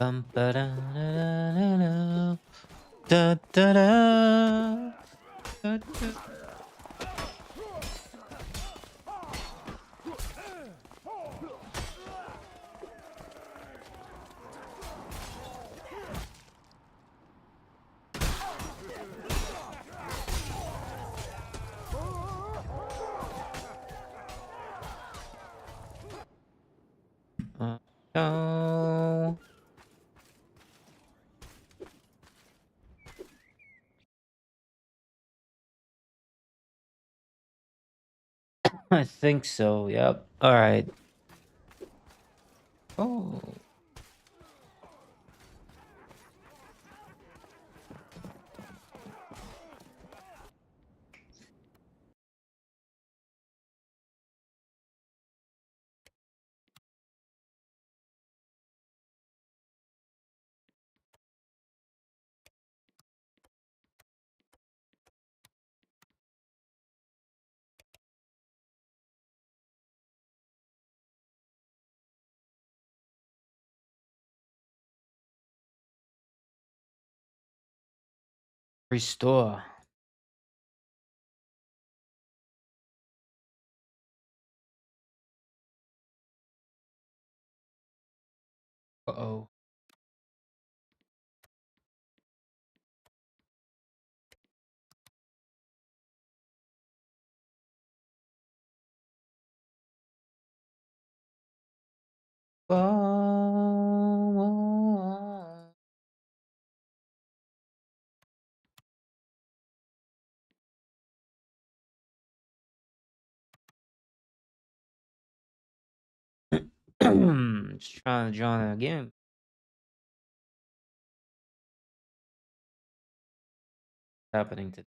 Bum, ba-da-da-da-da-da. Da-da-da. Da-da. No. I think so. Yep. All right. Oh. Restore. Uh-oh. Oh. Just trying to join a game. Happening to.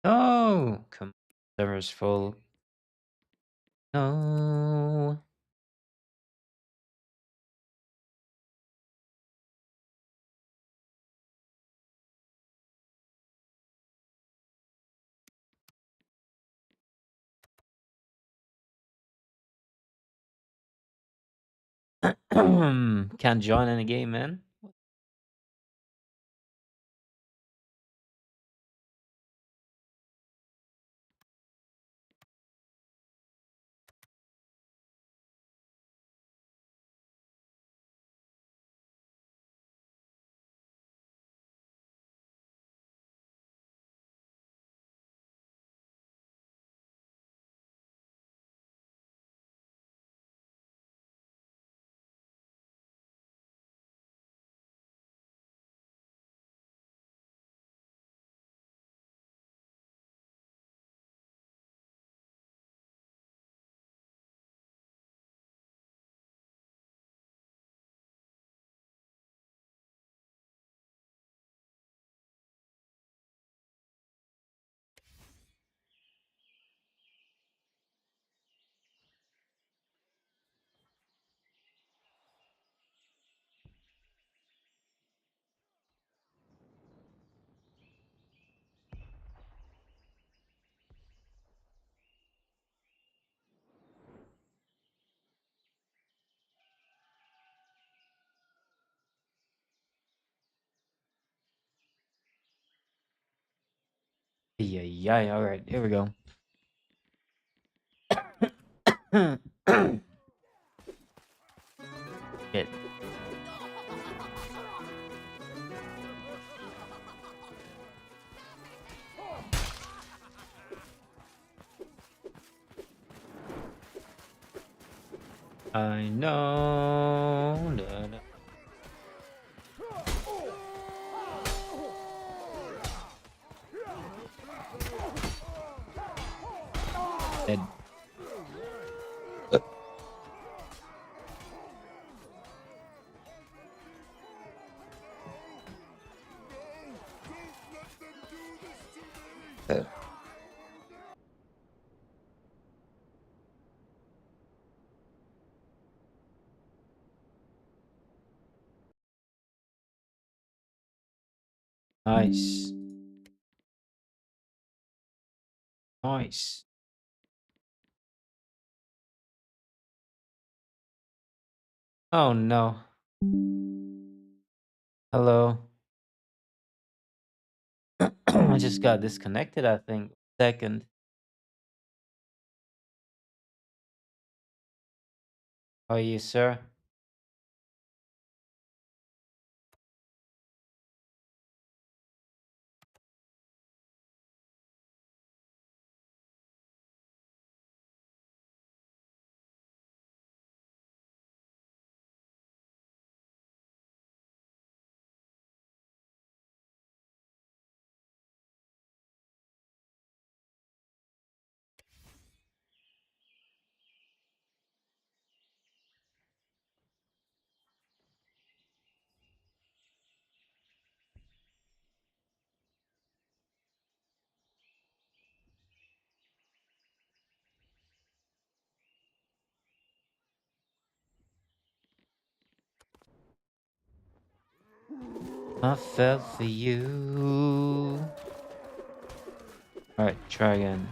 Oh, come. Server's full. No. Can't join any game, man. Yeah, yeah. All right, here we go. Shit. I know. Da, da. Dead. Uh, Nice. Nice. Oh no. Hello. I just got disconnected, I think. Second. How are you, sir? I fell for you. Alright, try again.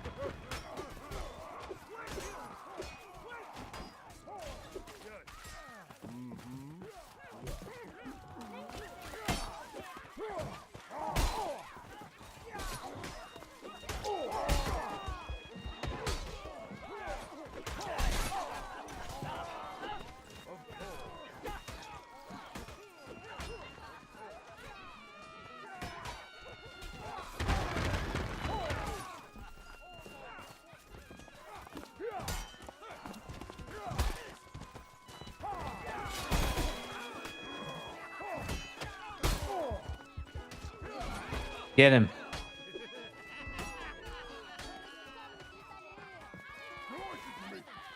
Get him.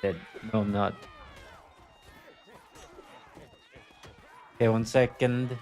Dead. No, I'm not. Okay, 1 second.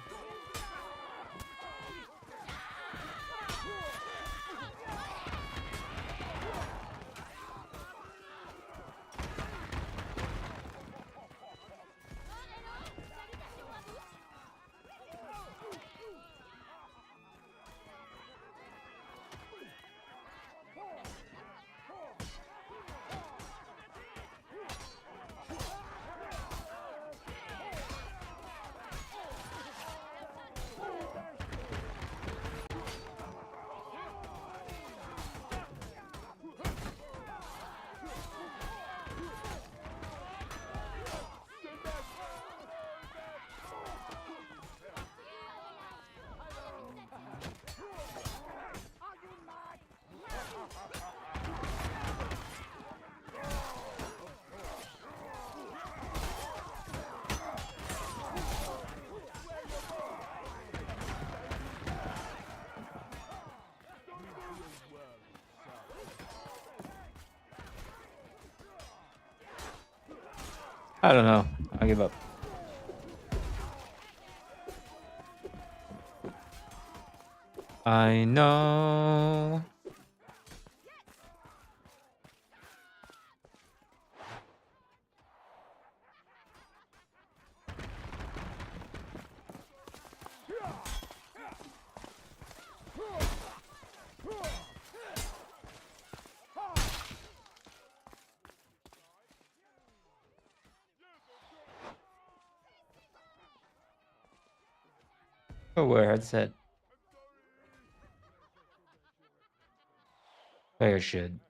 I don't know. I give up. I know. Oh, where headset. Player should.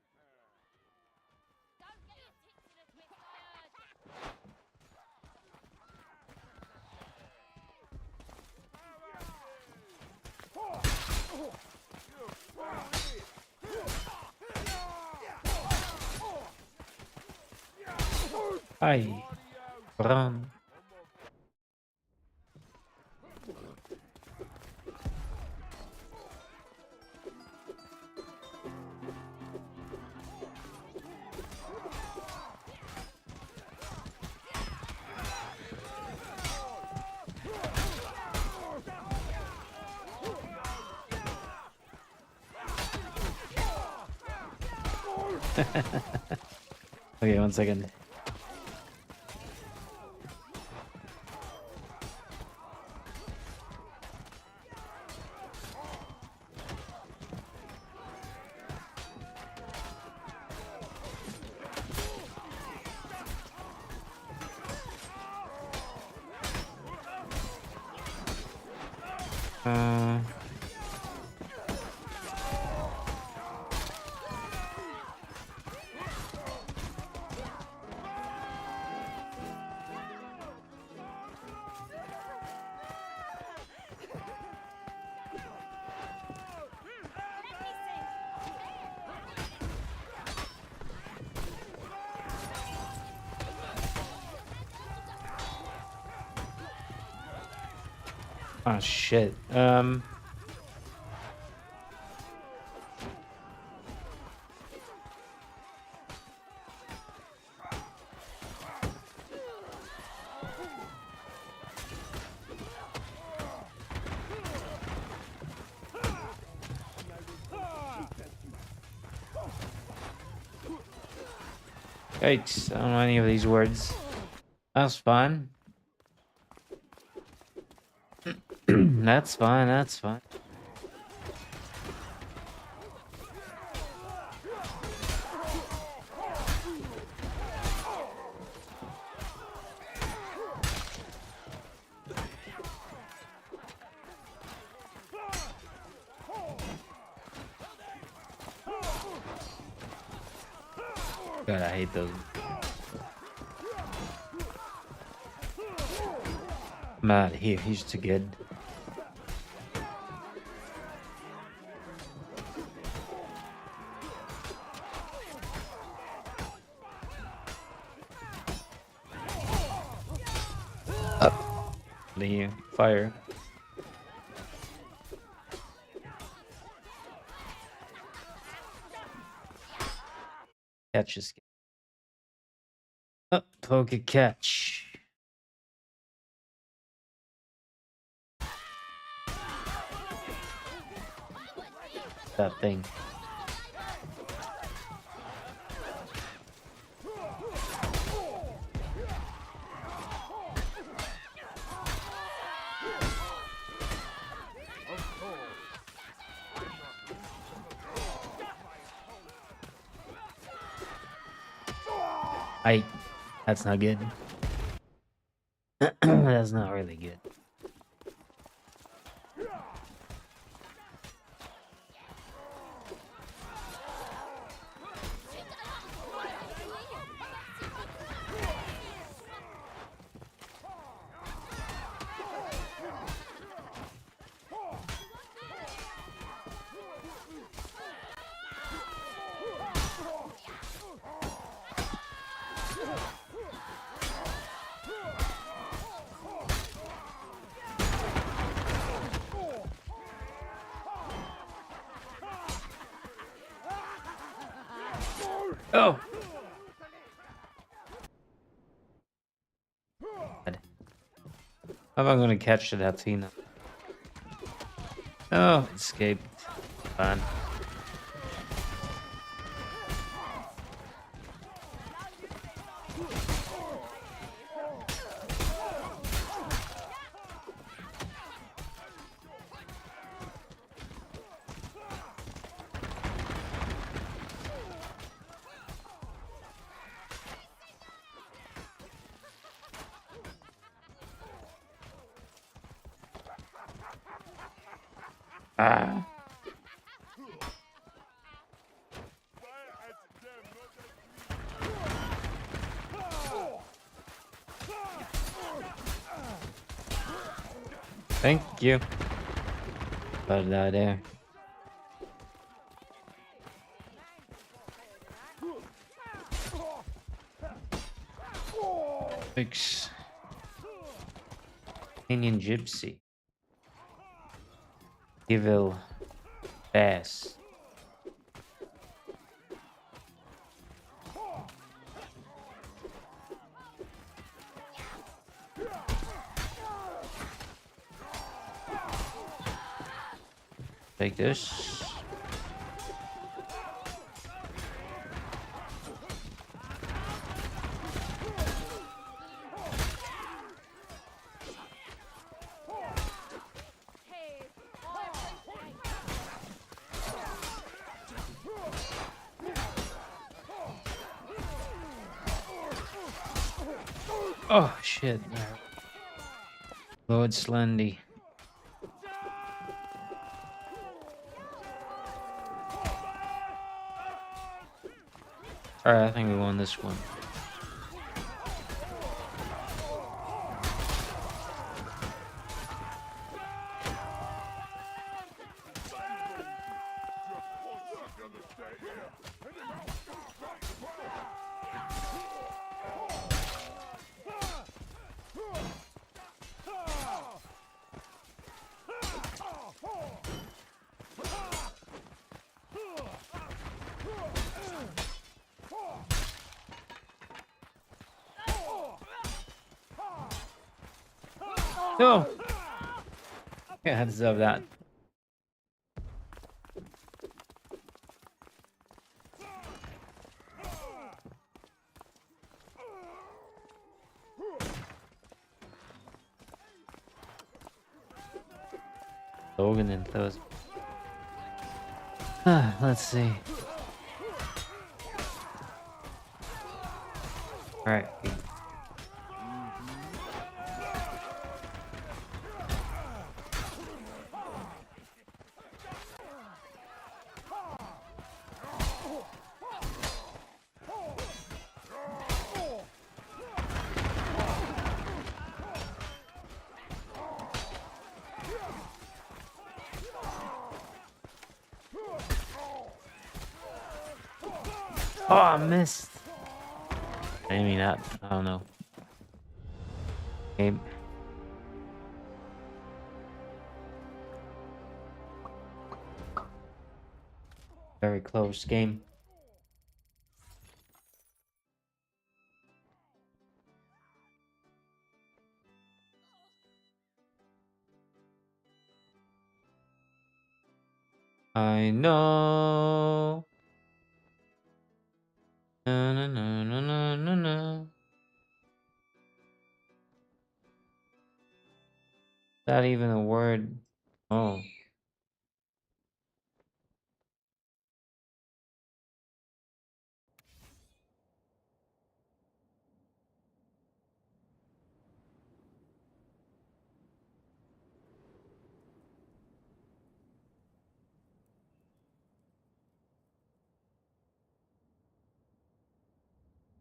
Ay, run. Okay, 1 second. Uh, oh shit. Yikes, I don't know any of these words. That's fine. That's fine, that's fine. God, I hate those. I'm out of here, he's too good. Up. The fire. Catch this. Up, poke catch. That thing. That's not good. That's not really good. Oh! How am I gonna catch that Athena? Oh, escaped. Fine. Ah. Thank you. But there. Fix. Indian Gypsy. Evil. Bass. Take this. Oh shit. Lord Slendy. Alright, I think we won this one. No! Yeah, I deserve that. Logan and those. Let's see. Alright. Oh, I missed. Maybe not. I don't know. Game. Very close game. I know. Na, na, na, na, na, na, na. Is that even a word? Oh.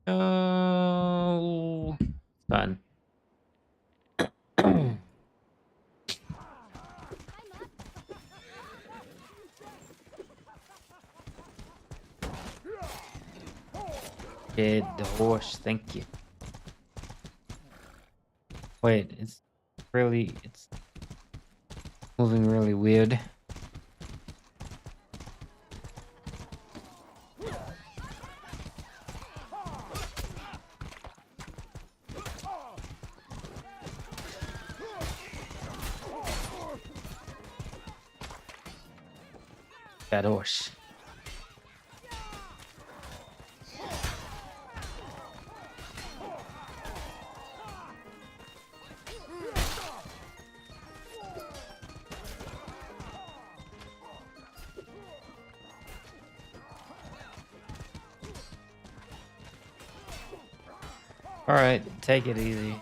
Oh. Fun. Get the horse, thank you. Wait, it's moving really weird. That horse. All right, take it easy.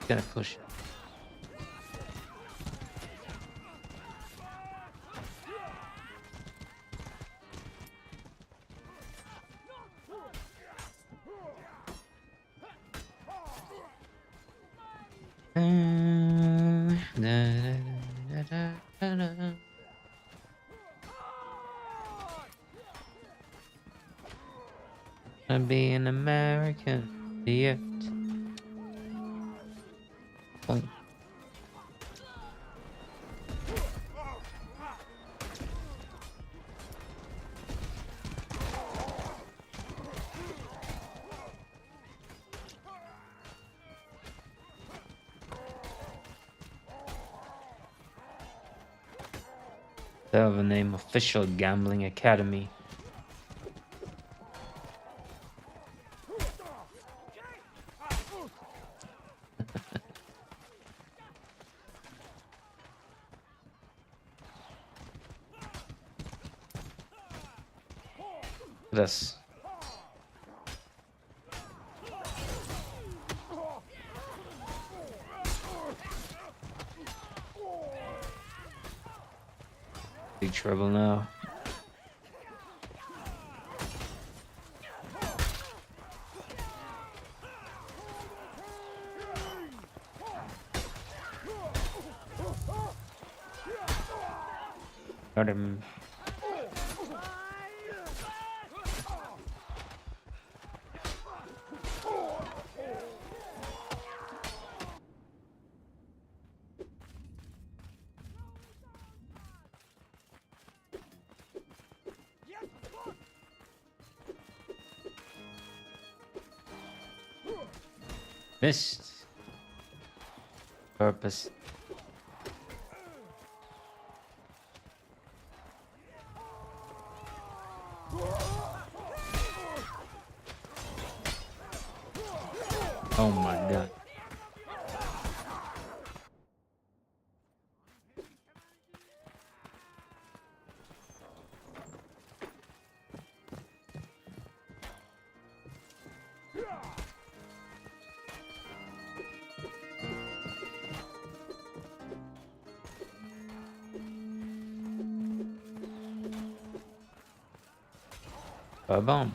Gonna push. I'd be an American idiot. Boom. They have a name, Official Gambling Academy. This. Big trouble now. Got him. Missed. Purpose. Oh my god. Ba-bum.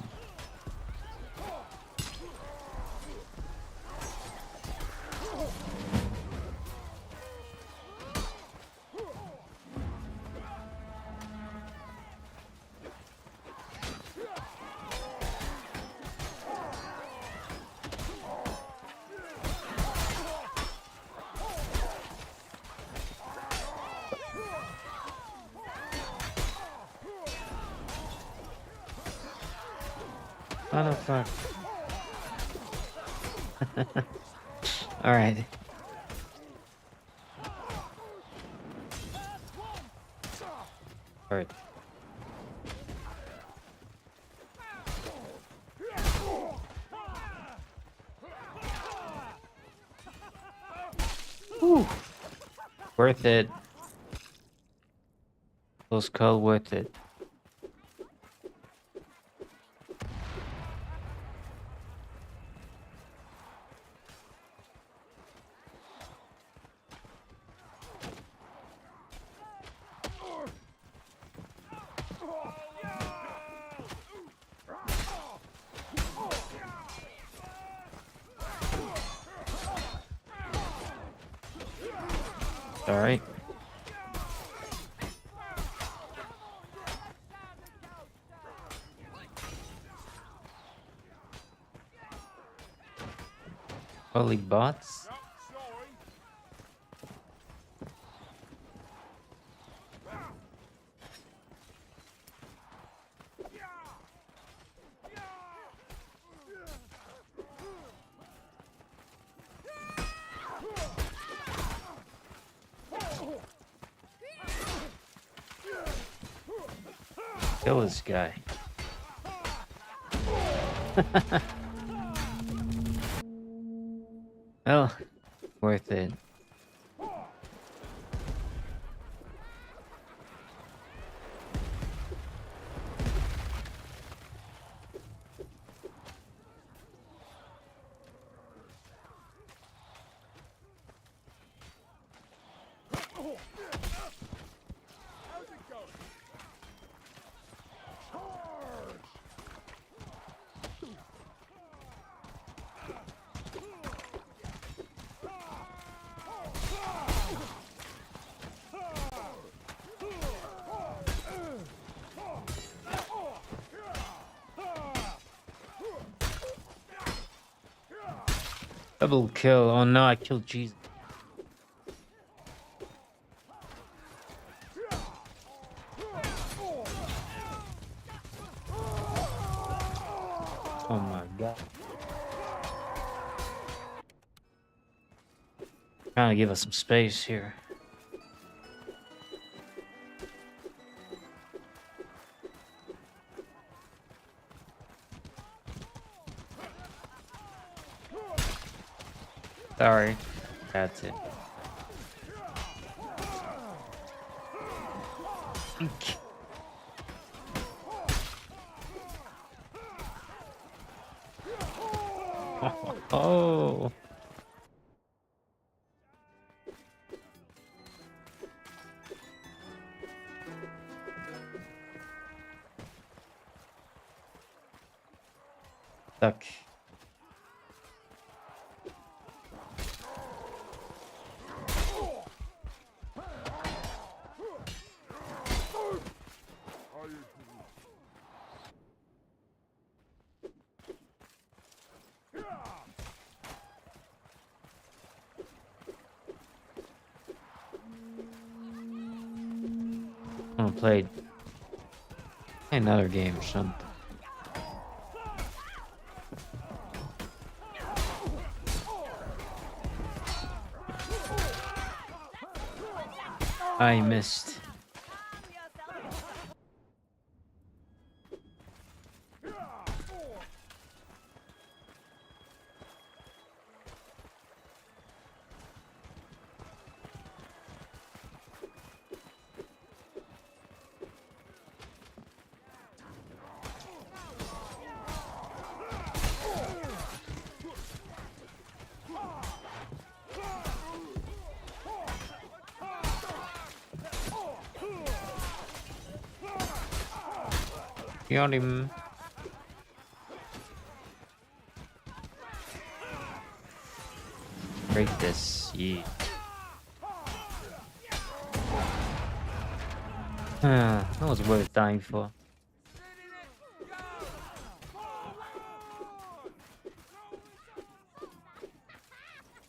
Oh no, fuck. Alright. Alright. Whew. Worth it. Close call, worth it. Alright. Holy bots. Kill this guy. Well, worth it. Double kill. Oh no, I killed Jesus. Oh my god. Trying to give us some space here. Sorry. That's it. Oh. Stuck. I'm gonna play another game or something. I missed. Got him. Break this. Yeah. That was worth dying for.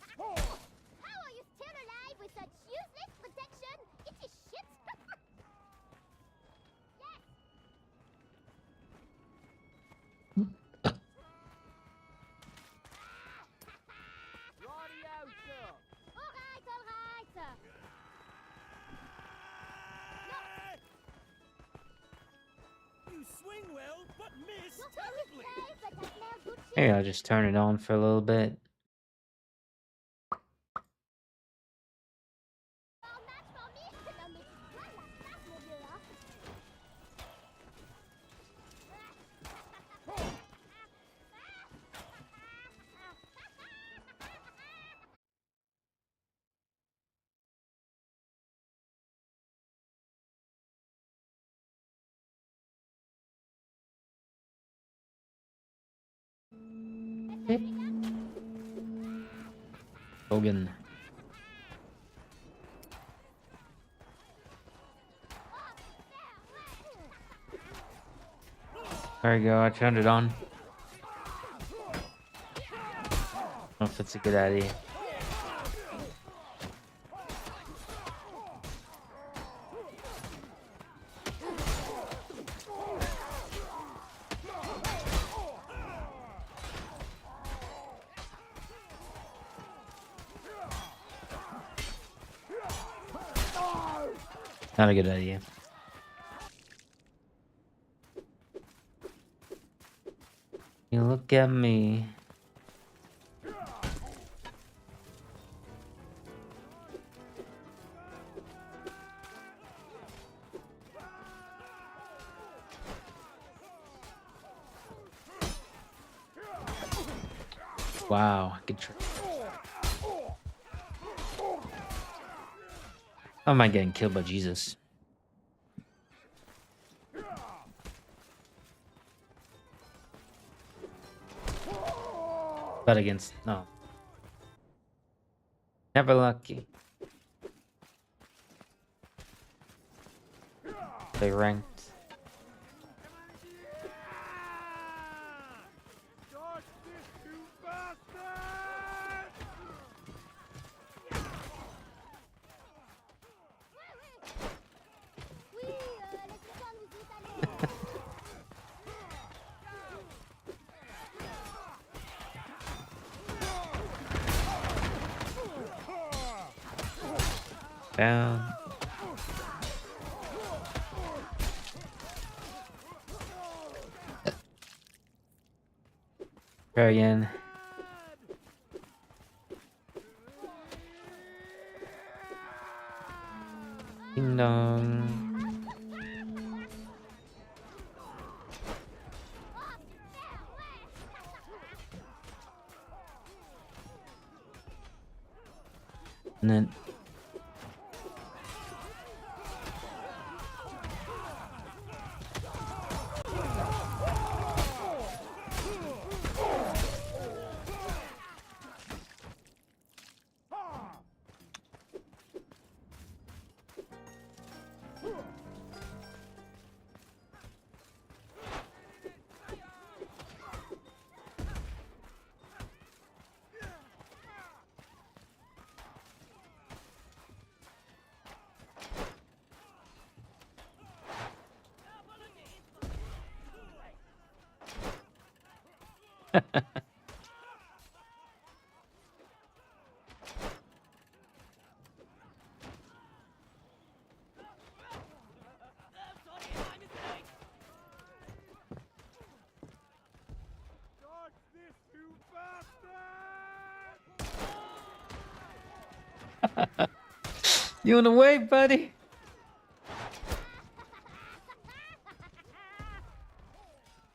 How are you still alive with such useless protection? It is shit! Yes! Alright! You swing well, but miss Your terribly. face, but I smell good shit. Maybe I'll just turn it on for a little bit. Bon match for me! Non mais voilà, ça, mon vieux, hein! Hogan. There you go, I turned it on. I don't know if it's a good idea. Not a good idea. You look at me. Wow, good trick. How am I getting killed by Jesus? But against no. Never lucky. They ranked. Dodge this, you bastard! down. Try again. Ding dong. And then Dodge this, you bastard! you wanna wait, buddy?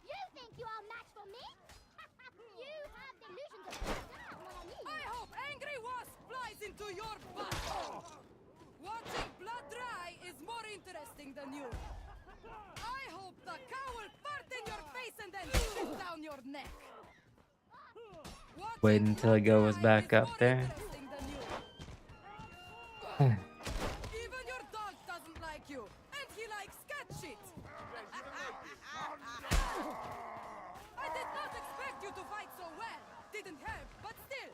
You think you are match for me? You have delusions of grandeur, mon ami. I hope Angry Wasp flies into your butt. Watching blood dry is more interesting than you. I hope the cow will fart in your face and then shit down your neck. Watching Wait until I blood goes dry back is up more there. interesting than you. Even your dog doesn't like you, and he likes cat shit. I did not expect you to fight so well. Didn't help, but still,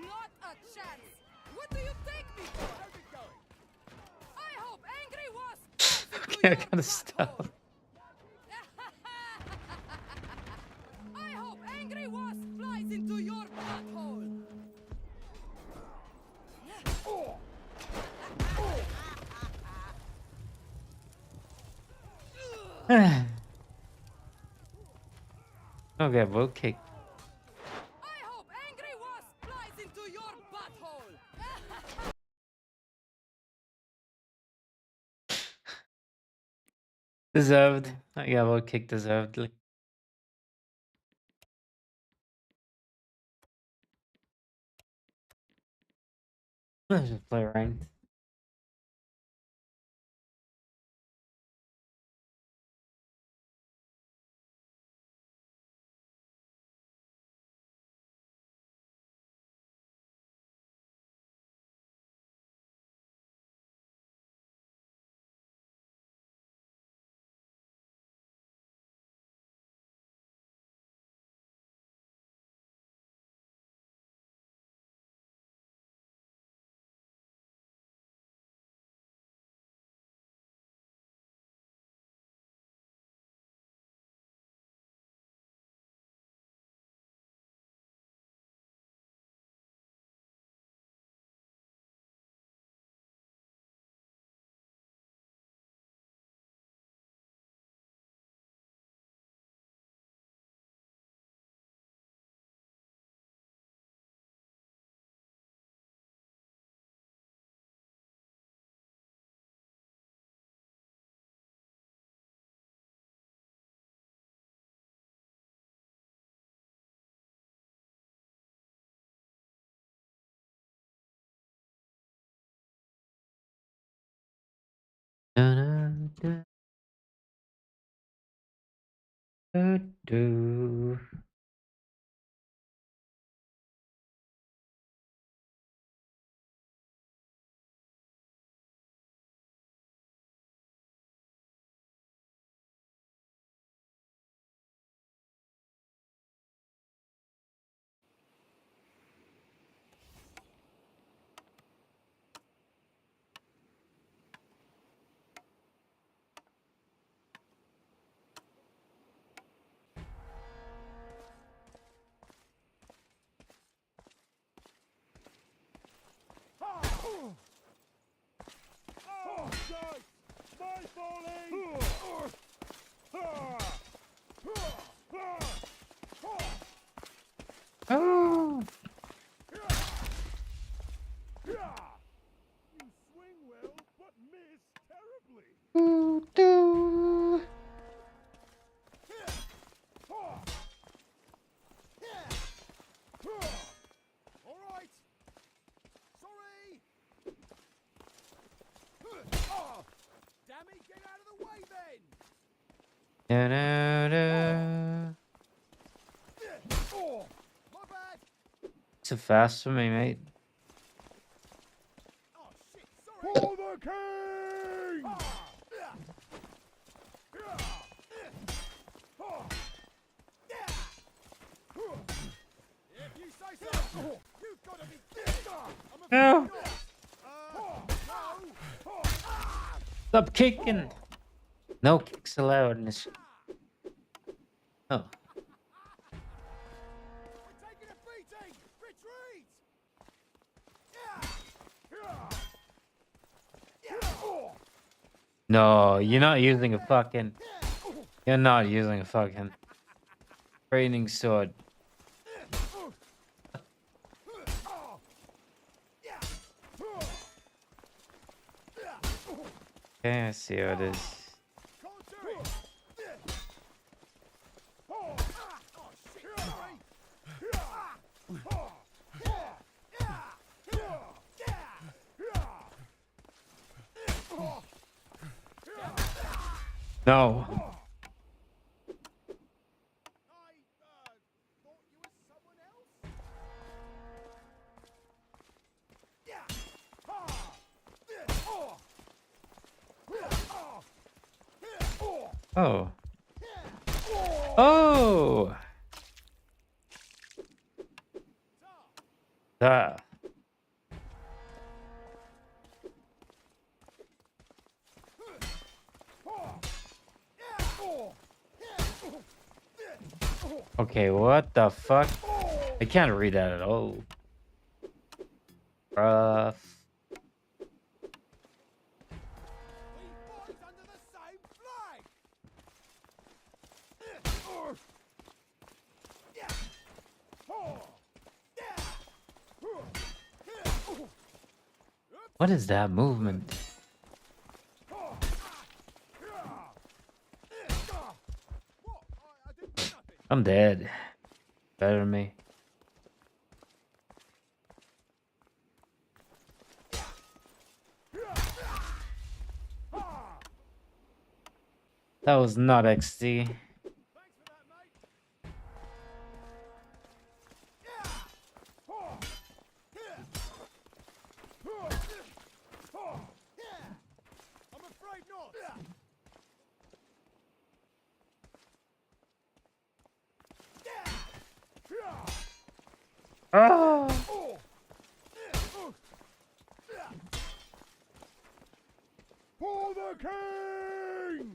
not a chance. What do you take me for? How's it going? I hope Angry Wasp flies into I your gotta stop. butthole. I hope Angry Wasp flies into your butthole. Okay, we'll kick. I hope Angry Wasp flies into your butthole. Deserved. I got will kick deservedly. Let's just play ranked. Do. Too fast for me, mate. Oh shit, sorry. For the king! If you say so, you've got to be kidding. I'm afraid No. not. No. Stop kicking. No kicks allowed in this. Oh. We're taking a beating. Retreat. No, you're not using a fucking. You're not using a fucking training sword. Okay, I see how it is. Can't do it. Oh shit, sorry. No. I thought you were someone else. Oh. Oh. Ah. Okay, what the fuck? I can't read that at all. Rough. We boys under the same flag. What is that movement? What? I didn't do nothing. I'm dead. Better than me. That was not XD. Thanks for that, mate. I'm afraid not. Ah. For the king!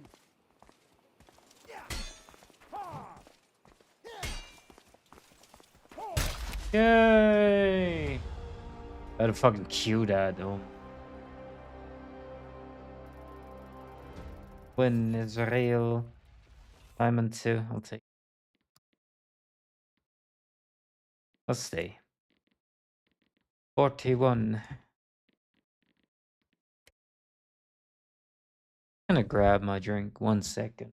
Yay! Better fucking cue that though. Win Israel. Diamond 2. I'll take. Let's stay. 41. I'm gonna grab my drink 1 second.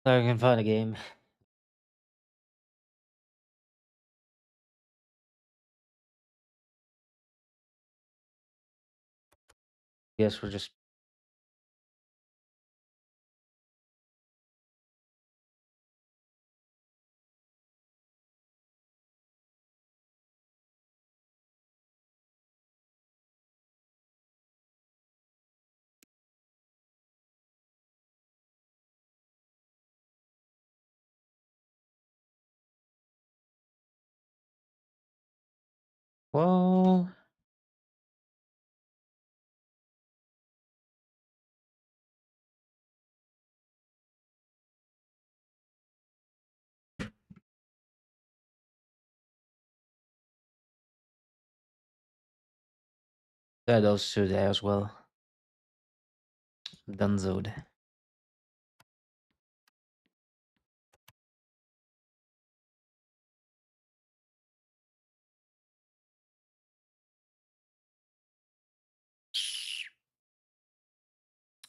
So I can find a game. Guess we're just. Well, yeah, those two there as well. Dunzoed.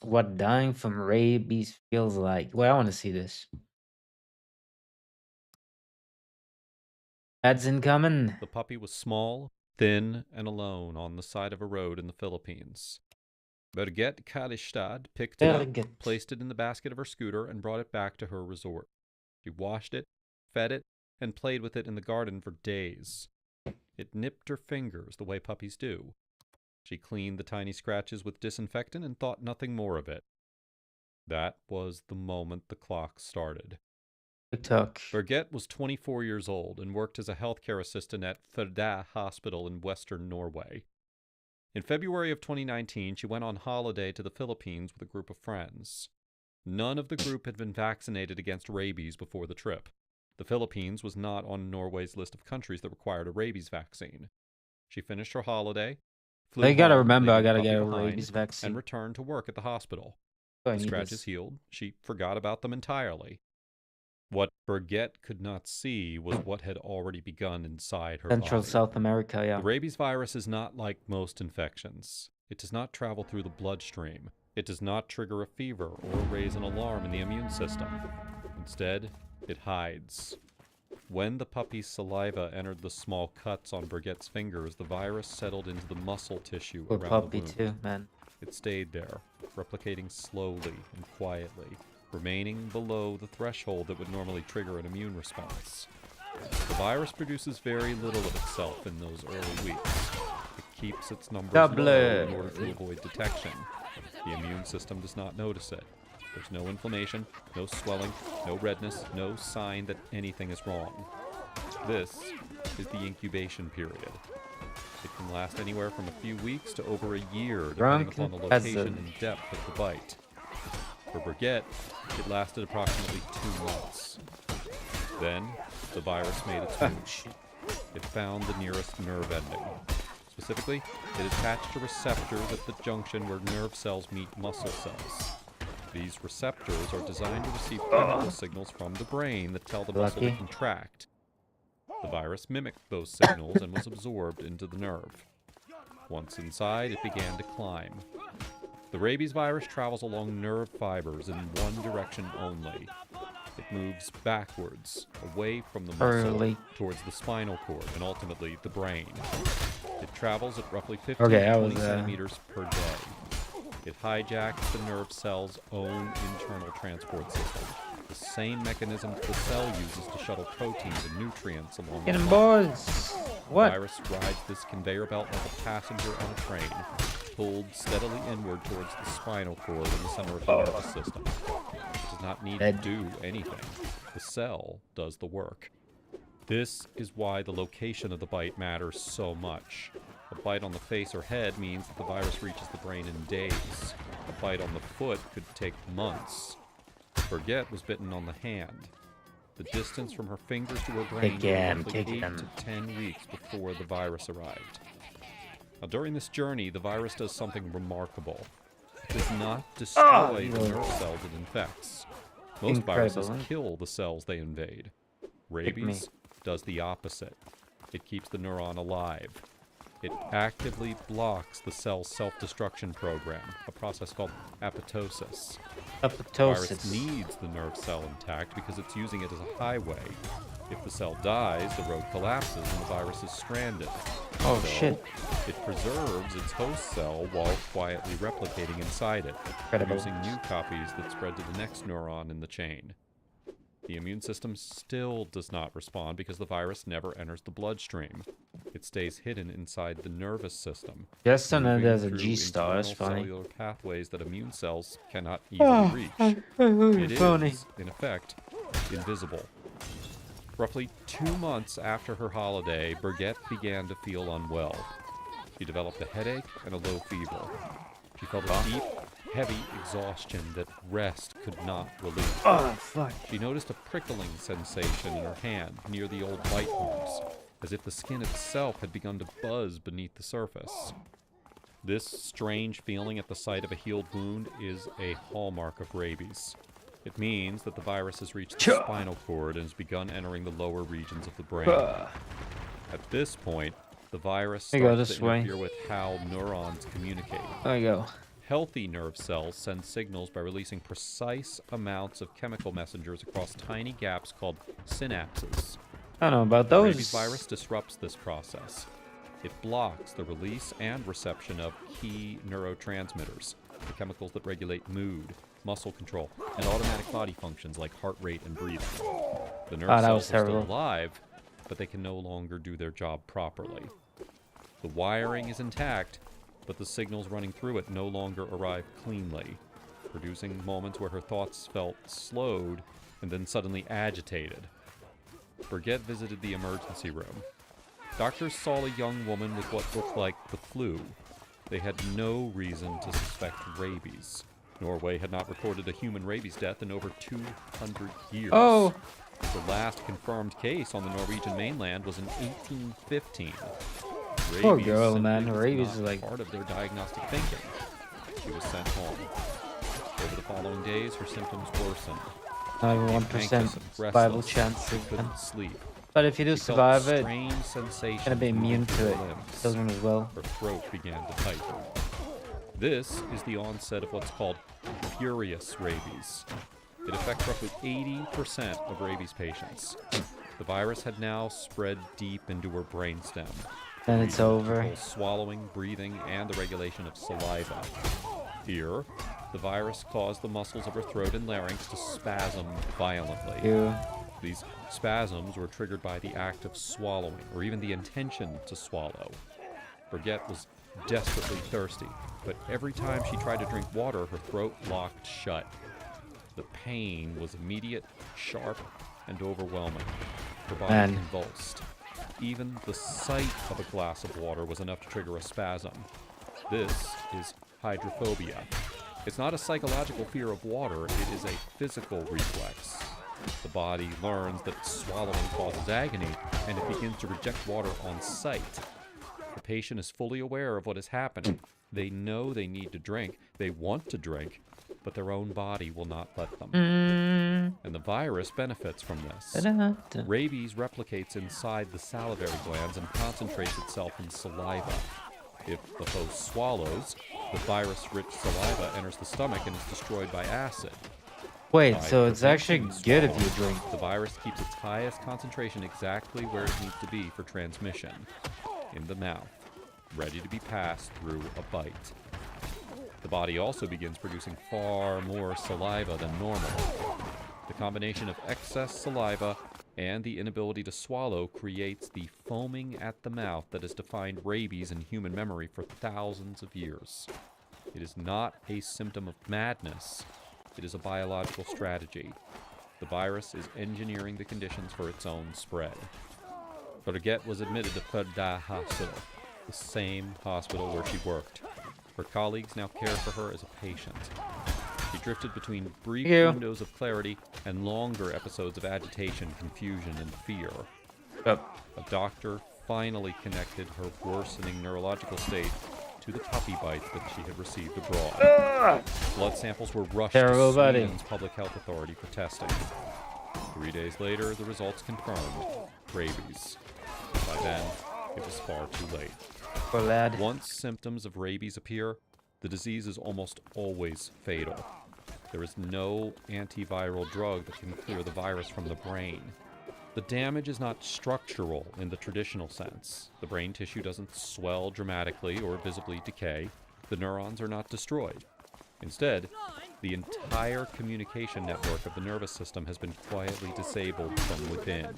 What dying from rabies feels like. Well, I want to see this. Ads incoming. The puppy was small, thin, and alone on the side of a road in the Philippines. Birgit Kalistad picked it up, Birgit. placed it in the basket of her scooter, and brought it back to her resort. She washed it, fed it, and played with it in the garden for days. It nipped her fingers the way puppies do. She cleaned the tiny scratches with disinfectant and thought nothing more of it. That was the moment the clock started. TikTok. Birgit was 24 years old and worked as a healthcare assistant at Firda Hospital in western Norway. In February of 2019, she went on holiday to the Philippines with a group of friends. None of the group had been vaccinated against rabies before the trip. The Philippines was not on Norway's list of countries that required a rabies vaccine. She finished her holiday, flew You gotta home, remember, I leaving the gotta puppy get a behind, rabies vaccine. and returned to work at the hospital. Oh, I The need scratches this. healed. She forgot about them entirely. What Birgit could not see was what had already begun inside her Central body. South America, yeah. The rabies virus is not like most infections. It does not travel through the bloodstream. It does not trigger a fever or raise an alarm in the immune system. Instead, it hides. When the puppy's saliva entered the small cuts on Birgit's fingers, the virus settled into the muscle tissue Poor around puppy the wound. too, man. It stayed there, replicating slowly and quietly, remaining below the threshold that would normally trigger an immune response. The virus produces very little of itself in those early weeks. It keeps its numbers Double low it. in order to avoid detection. The immune system does not notice it. There's no inflammation, no swelling, no redness, no sign that anything is wrong. This is the incubation period. It can last anywhere from a few weeks to over a year, depending upon the Drunken location peasant. and depth of the bite. For Birgit, it lasted approximately 2 months. Then, the virus made its move. It found the nearest nerve ending. Specifically, it attached a receptor at the junction where nerve cells meet muscle cells. These receptors are designed to receive chemical signals from the brain that tell the muscle to Lucky. contract. The virus mimicked those signals and was absorbed into the nerve. Once inside, it began to climb. The rabies virus travels along nerve fibers in one direction only. It moves backwards, away from the muscle, Early. towards the spinal cord, and ultimately the brain. It travels at roughly 15 Okay, to I 20 was, centimeters per day. It hijacks the nerve cell's own internal transport system, the same mechanism that the cell uses to shuttle proteins and nutrients along Get the him, line. boys. The What? virus rides this conveyor belt like a passenger on a train, pulled steadily inward towards the spinal cord in the center of the nervous system. It does not need to Dead. do anything. The cell does the work. This is why the location of the bite matters so much. A bite on the face or head means that the virus reaches the brain in days. A bite on the foot could take months. Birgit was bitten on the hand. The distance from her fingers to her brain Kick him, was roughly kick 8 him. to 10 weeks before the virus arrived. Now, during this journey, the virus does something remarkable. It does not destroy the nerve cells it infects. Most viruses Incredible. kill the cells they invade. Pick me. Rabies does the opposite. It keeps the neuron alive. It actively blocks the cell's self-destruction program, a process called apoptosis. The virus Apoptosis. needs the nerve cell intact because it's using it as a highway. If the cell dies, the road collapses and the virus is stranded. Oh, So, shit. It preserves its host cell while quietly replicating inside it, Incredible. producing new copies that spread to the next neuron in the chain. The immune system still does not respond because the virus never enters the bloodstream. It stays hidden inside the nervous system, Just on moving there's a through G-star. That's internal funny. cellular pathways that immune cells cannot easily reach. It Funny. is, in effect, invisible. Roughly 2 months after her holiday, Birgit began to feel unwell. She developed a headache and a low fever. She felt a deep, heavy exhaustion that rest could not relieve. Oh, fuck. She noticed a prickling sensation in her hand near the old bite wounds, as if the skin itself had begun to buzz beneath the surface. This strange feeling at the site of a healed wound is a hallmark of rabies. It means that the virus has reached the spinal cord and has begun entering the lower regions of the brain. At this point, the virus There you go, starts this to way. interfere with how neurons communicate. There you go. Healthy nerve cells send signals by releasing precise amounts of chemical messengers across tiny gaps called synapses. I don't know about The those. rabies virus disrupts this process. It blocks the release and reception of key neurotransmitters, the chemicals that regulate mood, muscle control, and automatic body functions like heart rate and breathing. The nerve that cells was are still terrible. alive, but they can no longer do their job properly. The wiring is intact, but the signals running through it no longer arrive cleanly, producing moments where her thoughts felt slowed and then suddenly agitated. Birgit visited the emergency room. Doctors saw a young woman with what looked like the flu. They had no reason to suspect rabies. Norway had not recorded a human rabies death in over 200 years. Oh. The last confirmed case on the Norwegian mainland was in 1815. Poor Rabies girl, simply man. was Rabies not is like- part of their diagnostic thinking. She was sent home. Over the following days, her symptoms worsened. Not even Became 1% anxious and survival restless. chance. She of- couldn't sleep. But if you do She felt survive it, strange sensations gonna be immune moving to through it. her limbs. Doesn't as well. Her throat began to tighten. This is the onset of what's called furious rabies. It affects roughly 80% of rabies patients. The virus had now spread deep into her brainstem. Then it's It over. controls swallowing, breathing, and the regulation of saliva. Here, the virus caused the muscles of her throat and larynx to spasm violently. You. These spasms were triggered by the act of swallowing, or even the intention to swallow. Birgit was desperately thirsty, but every time she tried to drink water, her throat locked shut. The pain was immediate, sharp, and overwhelming. Her body Man. convulsed. Even the sight of a glass of water was enough to trigger a spasm. This is hydrophobia. It's not a psychological fear of water, it is a physical reflex. The body learns that swallowing causes agony, and it begins to reject water on sight. The patient is fully aware of what is happening. They know they need to drink, they want to drink, but their own body will not let them. And the virus benefits from this. Da-da-da. Rabies replicates inside the salivary glands and concentrates itself in saliva. If the host swallows, the virus-rich saliva enters the stomach and is destroyed by acid. Wait, By so it's actually preventing good if you swallowing, drink. The virus keeps its highest concentration exactly where it needs to be for transmission, in the mouth, ready to be passed through a bite. The body also begins producing far more saliva than normal. The combination of excess saliva and the inability to swallow creates the foaming at the mouth that has defined rabies in human memory for thousands of years. It is not a symptom of madness. It is a biological strategy. The virus is engineering the conditions for its own spread. Birgit was admitted to Førde Hospital, the same hospital where she worked. Her colleagues now care for her as a patient. She drifted between brief Thank you. windows of clarity and longer episodes of agitation, confusion, and fear. Yep. A doctor finally connected her worsening neurological state to the puppy bites that she had received abroad. Blood samples were rushed Terrible to buddy. Sweden's public health authority for testing. 3 days later, the results confirmed rabies. By then, it was far too late. Poor lad. Once symptoms of rabies appear, the disease is almost always fatal. There is no antiviral drug that can clear the virus from the brain. The damage is not structural in the traditional sense. The brain tissue doesn't swell dramatically or visibly decay. The neurons are not destroyed. Instead, the entire communication network of the nervous system has been quietly disabled from within.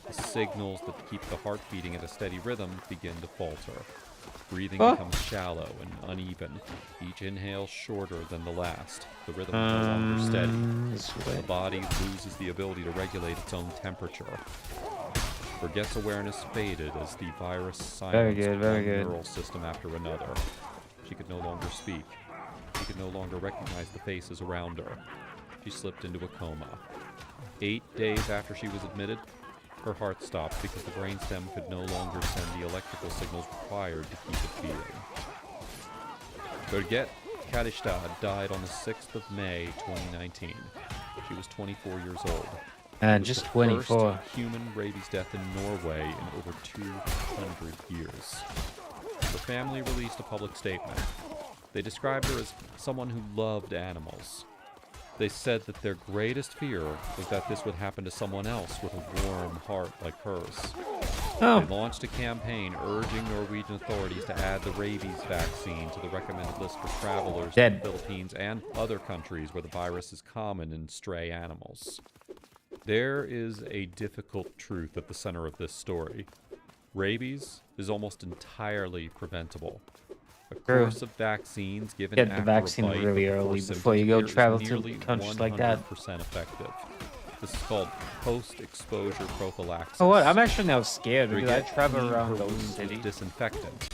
The signals that keep the heart beating at a steady rhythm begin to falter. Breathing becomes shallow and uneven, each inhale shorter than the last. The rhythm is no longer steady. The body loses the ability to regulate its own temperature. Forget's awareness faded as the virus silenced one neural system after another. She could no longer speak. She could no longer recognize the faces around her. She slipped into a coma. 8 days after she was admitted, her heart stopped because the brainstem could no longer send the electrical signals required to keep it beating. Birgit Kadistad died on the 6th of May, 2019. She was 24 years old. And It was just the 24. First human rabies death in Norway in over 200 years. Her family released a public statement. They described her as someone who loved animals. They said that their greatest fear was that this would happen to someone else with a warm heart like hers. Oh. They launched a campaign urging Norwegian authorities to add the rabies vaccine to the recommended list for travelers to the Philippines and other countries where the virus is common in stray animals. There is a difficult truth at the center of this story. Rabies is almost entirely preventable. A course of vaccines given Get the after vaccine a bite really before early symptoms before you go appear is travel to nearly countries like that. 100% effective. This is called post-exposure prophylaxis. Oh what? I'm actually now scared because I Brigitte travel cleaned her around those wounds with cities. disinfectant.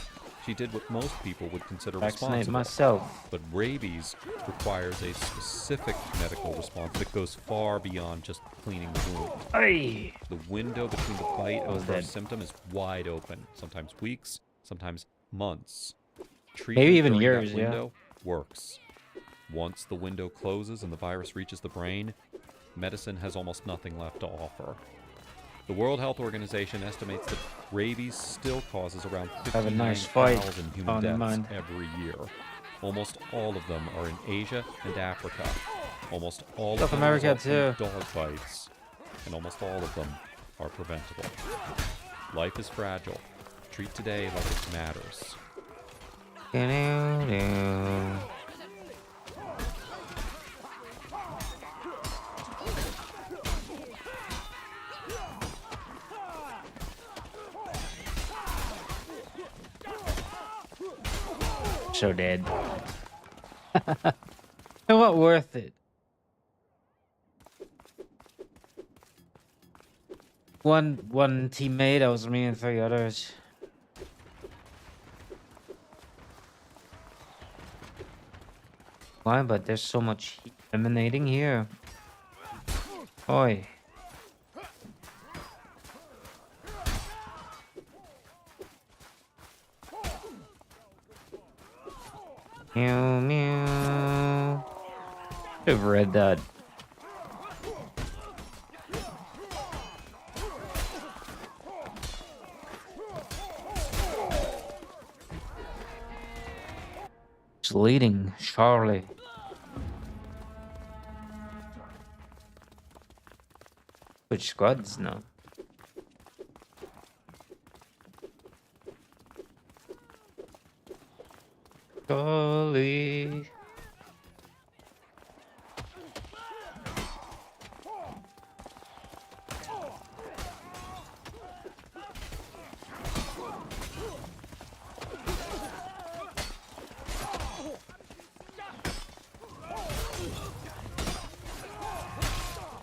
She did what most people would consider Vaccinate responsible. myself. But rabies requires a specific medical response that goes far beyond just cleaning the wound. Ay. The window between the bite and the dead. first symptom is wide open, sometimes weeks, sometimes months. Maybe even Treatment during years, that window works. Once the window closes and the virus reaches the brain, medicine has almost nothing left to offer. The World Health Organization estimates that rabies still causes around Have a nice fight 59,000 human on deaths mind. every year. Almost all of them are in Asia and Africa. Almost all South of them America, result from too. dog bites. And almost all of them are preventable. Life is fragile. Treat today like it matters. Do-do-do. So dead. And what worth it? One teammate, that was me and 3 others. Why? But there's so much heat emanating here. Oi. Meow meow. Should have read that. It's leading Charlie. Which squads now? Charlie.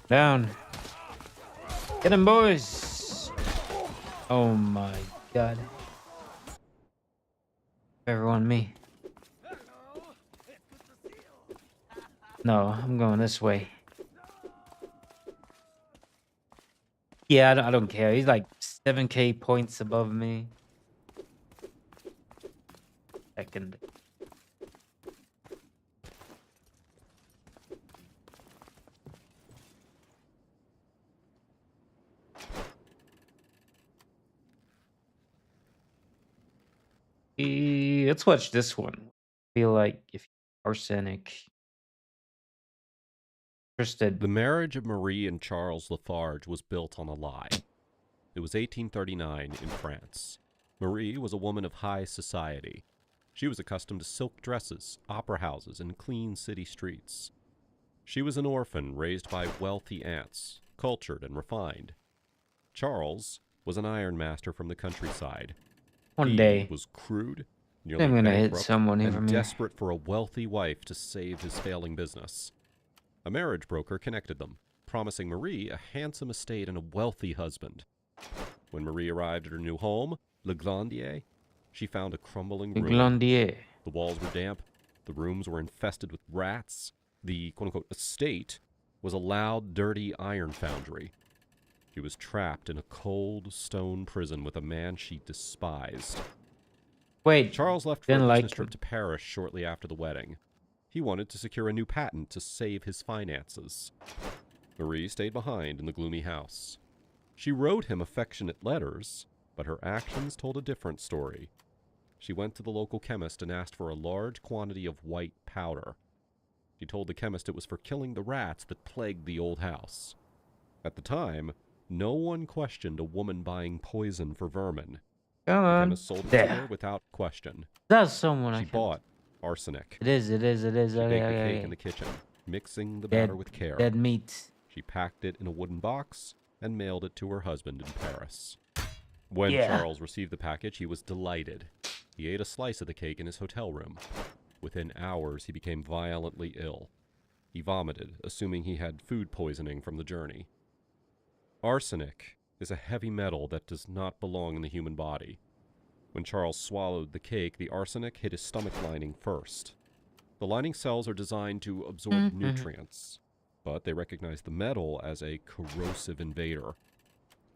Down. Get him, boys. Oh my god. Everyone, me. No, I'm going this way. Yeah, I don't care. He's like 7k points above me. Second. Let's watch this one. Feel like if arsenic interested. The marriage of Marie and Charles Lafarge was built on a lie. It was 1839 in France. Marie was a woman of high society. She was accustomed to silk dresses, opera houses, and clean city streets. She was an orphan raised by wealthy aunts, cultured and refined. Charles was an ironmaster from the countryside. One He day, was crude, nearly I'm gonna hit bankrupt, someone here and from here. desperate for a wealthy wife to save his failing business. A marriage broker connected them, promising Marie a handsome estate and a wealthy husband. When Marie arrived at her new home, Le Glandier, she found a crumbling ruin. Glandier. The walls were damp, the rooms were infested with rats, the quote-unquote estate was a loud, dirty iron foundry. She was trapped in a cold stone prison with a man she despised. Wait, Charles left for a didn't business like trip to Paris shortly after the wedding. He wanted to secure a new patent to save his finances. Marie stayed behind in the gloomy house. She wrote him affectionate letters, but her actions told a different story. She went to the local chemist and asked for a large quantity of white powder. She told the chemist it was for killing the rats that plagued the old house. At the time, no one questioned a woman buying poison for vermin. come The on. chemist sold it to her There. without question. That's someone I She can. bought arsenic. It is. She Okay, baked the cake okay. in the kitchen, mixing the Dead- batter with care. Dead meat. She packed it in a wooden box and mailed it to her husband in Paris. When Yeah. Charles received the package, he was delighted. He ate a slice of the cake in his hotel room. Within hours, he became violently ill. He vomited, assuming he had food poisoning from the journey. Arsenic is a heavy metal that does not belong in the human body. When Charles swallowed the cake, the arsenic hit his stomach lining first. The lining cells are designed to absorb nutrients, but they recognize the metal as a corrosive invader.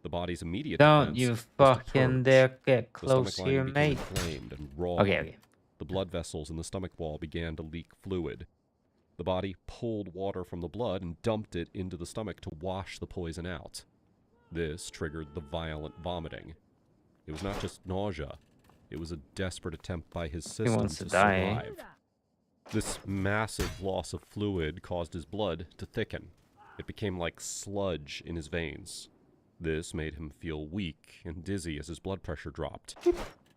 The body's immediate Don't defense you was to fucking purge. dare get The close stomach here, lining became mate. inflamed and raw. Okay. The blood vessels in the stomach wall began to leak fluid. The body pulled water from the blood and dumped it into the stomach to wash the poison out. This triggered the violent vomiting. It was not just nausea. It was a desperate attempt by his system wants to to die, eh? survive. This massive loss of fluid caused his blood to thicken. It became like sludge in his veins. This made him feel weak and dizzy as his blood pressure dropped.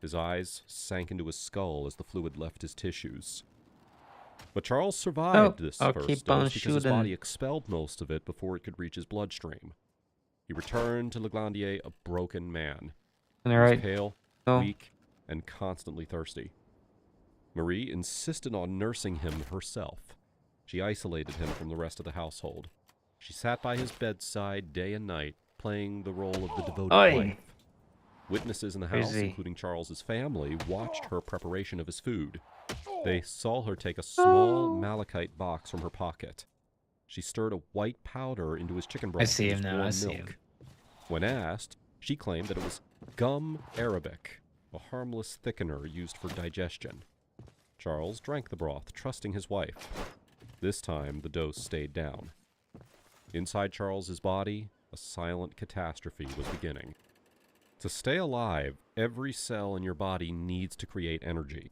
His eyes sank into his skull as the fluid left his tissues. But Charles survived this I'll first keep on dose because his shooting. body expelled most of it before it could reach his bloodstream. He returned to Le Glandier a broken man. All He was right. pale, No. weak, and constantly thirsty. Marie insisted on nursing him herself. She isolated him from the rest of the household. She sat by his bedside day and night, playing the role of the devoted Oi. wife. Witnesses in the house, Crazy. including Charles's family, watched her preparation of his food. They saw her take a small malachite box from her pocket. She stirred a white powder into his chicken broth see with him now, warm I see milk. him. When asked, she claimed that it was gum arabic, a harmless thickener used for digestion. Charles drank the broth, trusting his wife. This time, the dose stayed down. Inside Charles's body, a silent catastrophe was beginning. To stay alive, every cell in your body needs to create energy.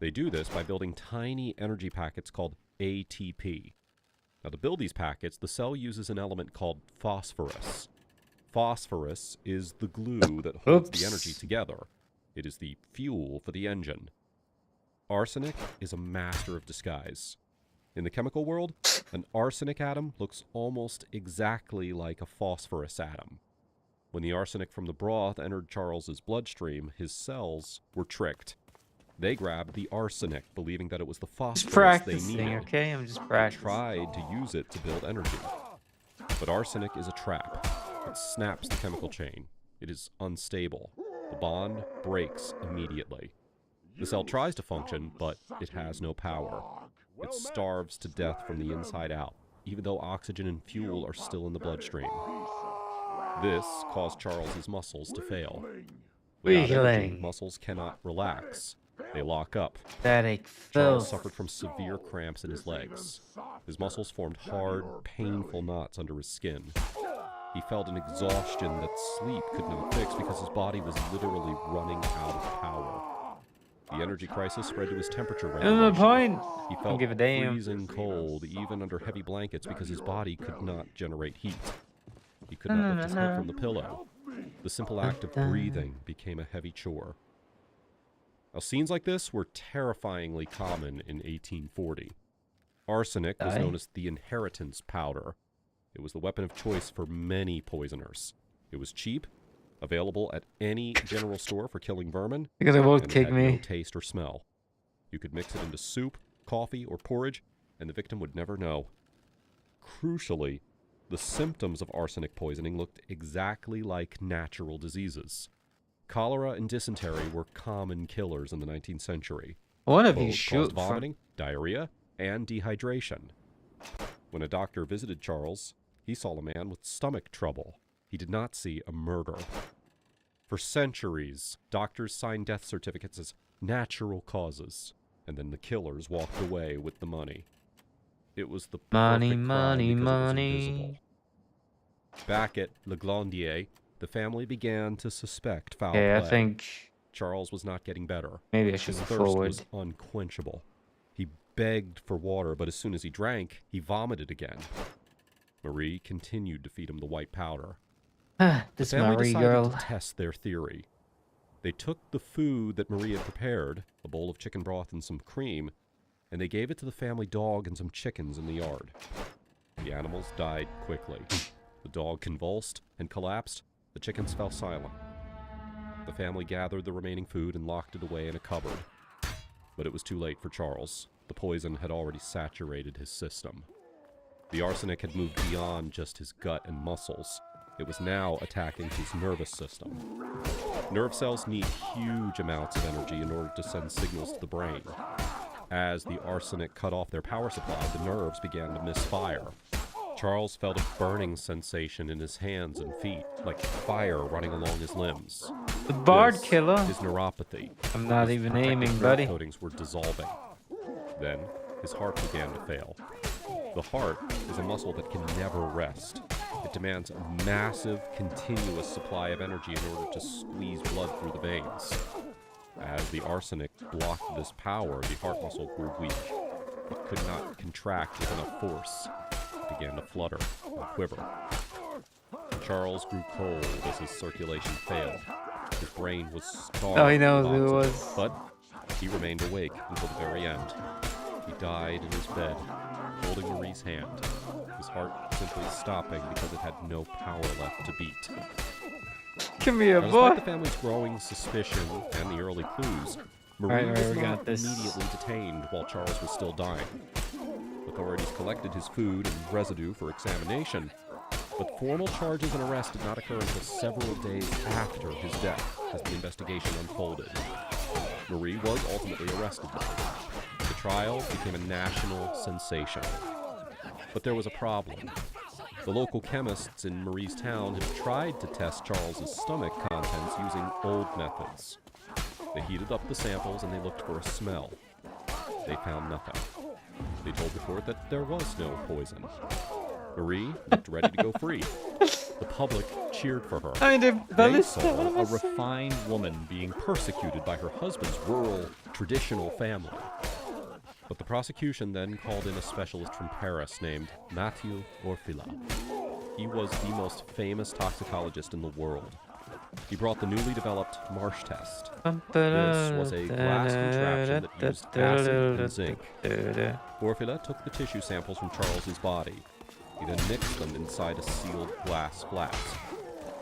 They do this by building tiny energy packets called ATP. Now, to build these packets, the cell uses an element called phosphorus. Phosphorus is the glue that holds the energy Oops. together. It is the fuel for the engine. Arsenic is a master of disguise. In the chemical world, an arsenic atom looks almost exactly like a phosphorus atom. When the arsenic from the broth entered Charles's bloodstream, his cells were tricked. They grabbed the arsenic, believing that it was the Just phosphorus they practicing, needed. okay? I'm just They practicing. tried to use it to build energy. But arsenic is a trap. It snaps the chemical chain. It is unstable. The bond breaks immediately. The cell tries to function, but it has no power. It starves to death from the inside out, even though oxygen and fuel are still in the bloodstream. This caused Charles's muscles to fail. Without energy, Weakling. muscles cannot relax. They lock up. Pathetic Charles filth. suffered from severe cramps in his legs. His muscles formed hard, painful knots under his skin. He felt an exhaustion that sleep could not fix because his body was literally running out of power. The energy crisis spread to his temperature That's the regulation. point. He Don't felt give a damn. freezing cold, even under heavy blankets, because his body could not generate heat. He could No, not no, lift his no, head no. from the pillow. The simple act of breathing became a heavy chore. Now, scenes like this were terrifyingly common in 1840. Arsenic was Die. known as the inheritance powder. It was the weapon of choice for many poisoners. It was cheap, available at any general store for killing vermin, Because they both and it kick had no me. taste or smell. You could mix it into soup, coffee, or porridge, and the victim would never know. Crucially, the symptoms of arsenic poisoning looked exactly like natural diseases. Cholera and dysentery were common killers in the 19th century. What if Both you caused shoot from... vomiting, diarrhea, and dehydration. When a doctor visited Charles, he saw a man with stomach trouble. He did not see a murder. For centuries, doctors signed death certificates as natural causes, and then the killers walked away with the money. It was the Money, perfect crime money, because it was money. invisible. Back at Le Glandier, the family began to suspect foul Okay, I play. think Charles was not getting better. maybe I should His move thirst forward. was unquenchable. He begged for water, but as soon as he drank, he vomited again. Marie continued to feed him the white powder. Ah, The this family Marie decided girl. to test their theory. They took the food that Marie had prepared, a bowl of chicken broth and some cream, and they gave it to the family dog and some chickens in the yard. The animals died quickly. The dog convulsed and collapsed. The chickens fell silent. The family gathered the remaining food and locked it away in a cupboard. But it was too late for Charles. The poison had already saturated his system. The arsenic had moved beyond just his gut and muscles. It was now attacking his nervous system. Nerve cells need huge amounts of energy in order to send signals to the brain. As the arsenic cut off their power supply, the nerves began to misfire. Charles felt a burning sensation in his hands and feet, like fire running along his limbs. The Bard This Killer. is neuropathy. I'm not His even protective aiming, nerve buddy. coatings were dissolving. Then his heart began to fail. The heart is a muscle that can never rest. It demands a massive, continuous supply of energy in order to squeeze blood through the veins. As the arsenic blocked this power, the heart muscle grew weak. It could not contract with enough force. It began to flutter and quiver. Charles grew cold as his circulation failed. His brain was starved. Oh, he knows of who it oxygen, was. But he remained awake until the very end. He died in his bed, holding Marie's hand, his heart simply stopping because it had no power left to beat. Come here, Now, boy. despite the family's growing suspicion and the early clues, Marie Alright, was we got not this. immediately detained while Charles was still dying. Authorities collected his food and residue for examination, but formal charges and arrest did not occur until several days after his death as the investigation unfolded. Marie was ultimately arrested. The trial became a national sensation. But there was a problem. The local chemists in Marie's town had tried to test Charles's stomach contents using old methods. They heated up the samples and they looked for a smell. They found nothing. They told the court that there was no poison. Marie looked ready to go free. The public cheered for her. I mean, They Ballista, saw what am a I saying? refined woman being persecuted by her husband's rural, traditional family. But the prosecution then called in a specialist from Paris named Mathieu Orfila. He was the most famous toxicologist in the world. He brought the newly developed Marsh test. This was a glass contraption that used acid and zinc. Orfila took the tissue samples from Charles's body. He then mixed them inside a sealed glass flask.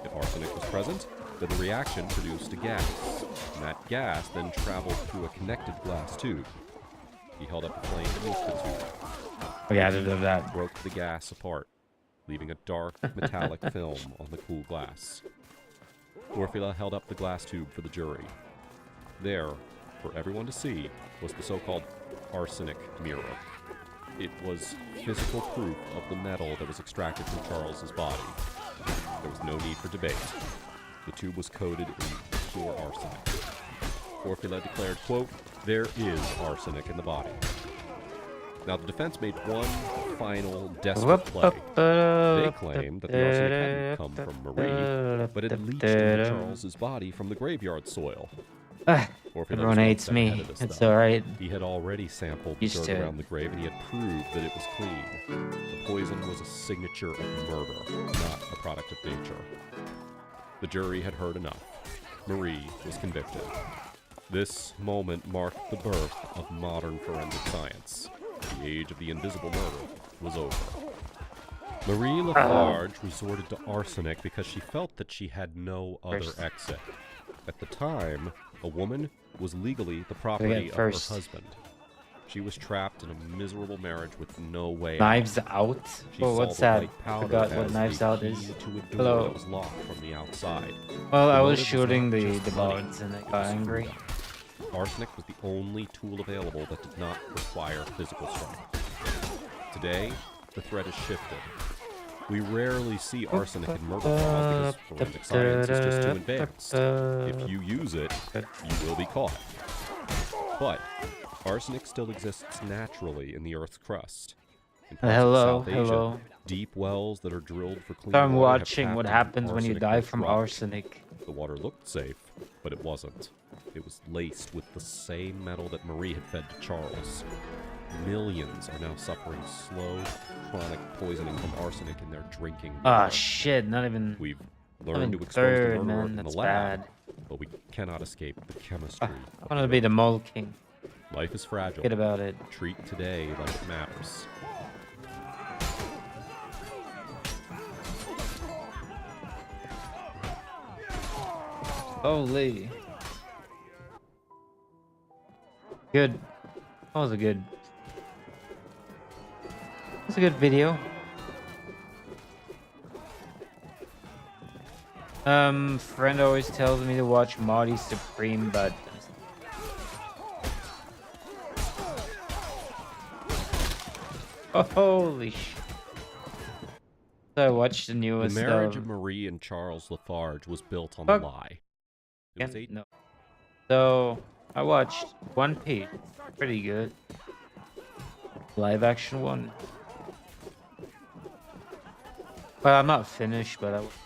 If arsenic was present, then the reaction produced a gas, and that gas then traveled through a connected glass tube. He held up a flame beneath the tube, Oh, yeah, I did that. broke the gas apart, leaving a dark metallic film on the cool glass. Orfila held up the glass tube for the jury. There, for everyone to see, was the so-called arsenic mirror. It was physical proof of the metal that was extracted from Charles's body. There was no need for debate. The tube was coated in pure arsenic. Orfila declared, quote, "There is arsenic in the body." Now, the defense made one final desperate play. They claimed that the arsenic hadn't come from Marie, but had leached into Charles's body from the graveyard soil. Or if he let Everyone us one hates step ahead me. of this It's stuff. alright. He had already sampled the Used dirt to it. around the grave, and he had proved that it was clean. The poison was a signature of murder, not a product of nature. The jury had heard enough. Marie was convicted. This moment marked the birth of modern forensic science. The age of the invisible murder was over. Marie Lafarge resorted to arsenic because she felt that she had no other First. exit. At the time, a woman was legally the property of first. her husband. She was trapped in a miserable marriage with no way Knives out. Out? She Oh, saw what's the that? white powder Forgot what as Knives a Out key is. to a door Hello. that was locked from the outside. Well, The I was motive was shooting not the just money, birds and they it got was angry. freedom. Arsenic was the only tool available that did not require physical strength. Today, the threat has shifted. We rarely see arsenic in murder trials because forensic science is just too advanced. If you use it, you will be caught. But arsenic still exists naturally in the Earth's crust. In parts of Hello, South Asia, hello. deep wells that are drilled for clean So I'm water have watching what tapped happens into when you die arsenic-rich from rock. arsenic. The water looked safe, but it wasn't. It was laced with the same metal that Marie had fed to Charles. Millions are now suffering slow, chronic poisoning from arsenic in their drinking Ah, water. shit, not even... We've not learned even to expose third, the murderer man, in the that's lab, bad. but we cannot escape the chemistry. I of want to be the earth. Mole King. Life is fragile. Forget about it. Treat today like it matters. Holy. Good. That was a good... That's a good video. Friend always tells me to watch Marty Supreme, but... Oh, holy sh... So I watched the The newest marriage of Marie and Charles Lafarge was built on a Fuck. lie. It was No. So I watched One Piece. Pretty good. Live action one. Well, I'm not finished, but I watched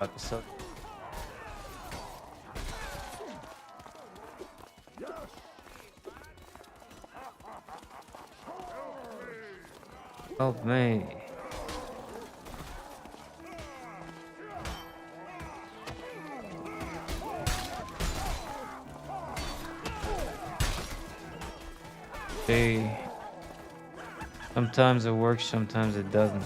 episode. Help me. See, sometimes it works, sometimes it doesn't.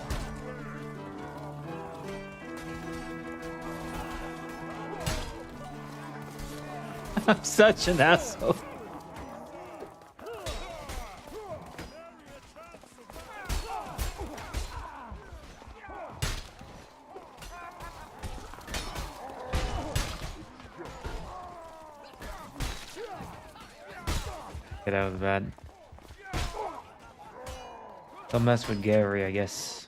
I'm such an asshole. Get out of the bed. Don't mess with Gary, I guess.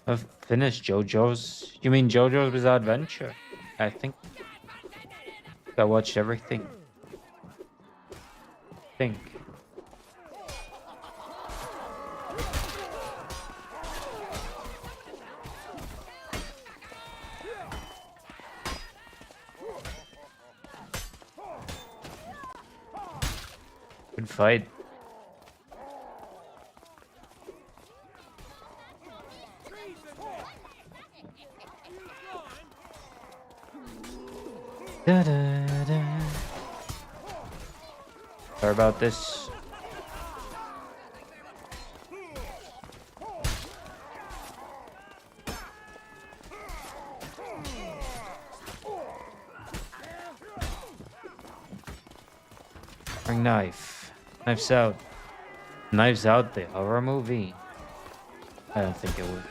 I've finished JoJo's. You mean JoJo's Bizarre Adventure? I think. I watched everything. Think. Good fight. Da, da, da. Sorry about this. Bring knife. Knives Out. Knives Out, the horror movie. I don't think it would.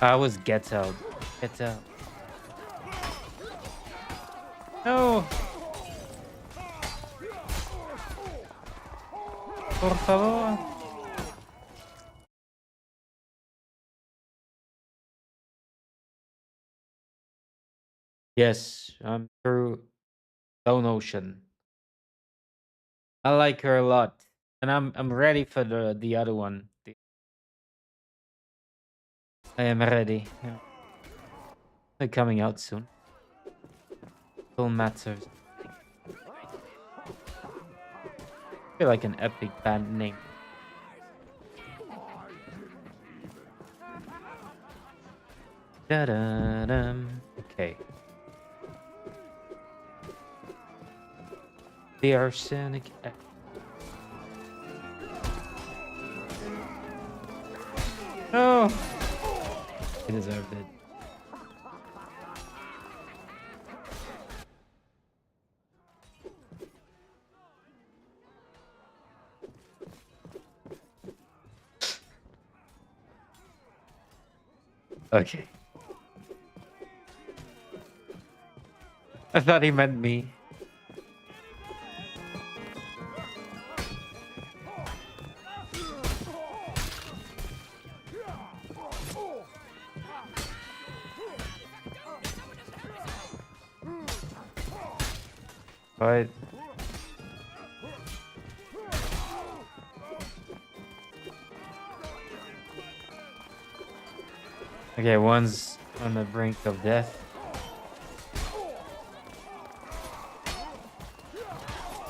I was Get Out. Get Out. No. Por favor. Yes, I'm through Stone Ocean. I like her a lot, and I'm ready for the other one. I am ready. They're coming out soon. Still matters. I feel like an epic band name. Da-da-dum. Okay. The arsenic. No! He deserved it. Okay. I thought he meant me. Right. Okay, one's on the brink of death.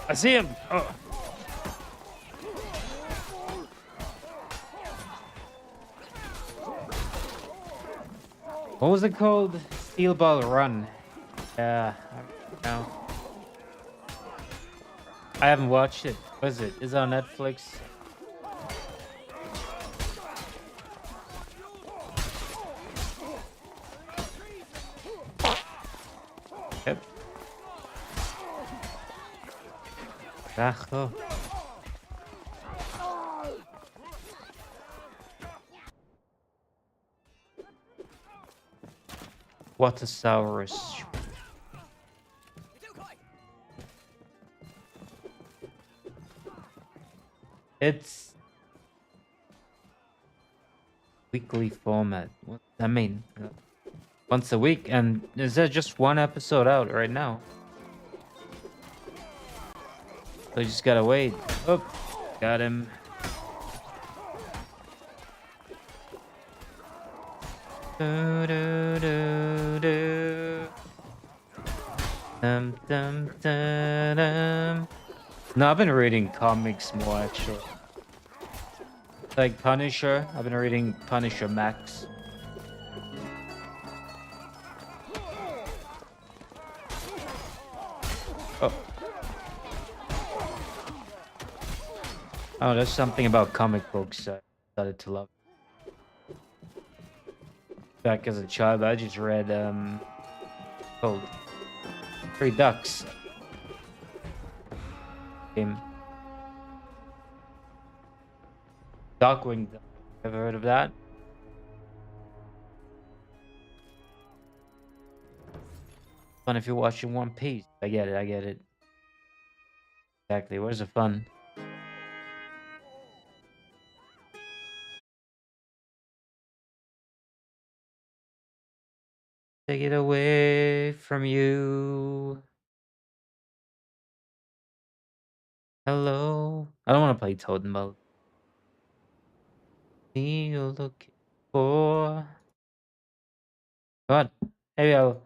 I see him! Oh. What was it called? Steel Ball Run. Yeah, I don't know. I haven't watched it. What is it? Is it on Netflix? Yep. Racho. Watasaurus. It's weekly format. What does that mean? Once a week, and is there just one episode out right now? So you just gotta wait. Oh, got him. Do, do, do, do. Dum, dum, dum, dum. No, I've been reading comics more actually. Like Punisher. I've been reading Punisher Max. Oh. Oh, there's something about comic books I started to love. Back as a child, I just read called Three Ducks. Game. Darkwing. Ever heard of that? Fun if you're watching One Piece. I get it. I get it. Exactly. Where's the fun? Take it away from you. Hello. I don't want to play Toad Mode. You're looking for. God. Maybe I'll.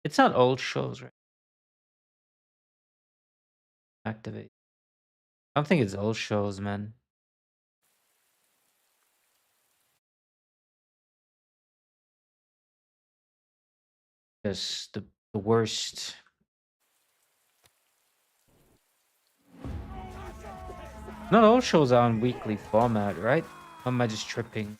It's not old shows, right? Activate. I don't think it's old shows, man. Just the worst. Not all shows are on weekly format, right? Or am I just tripping?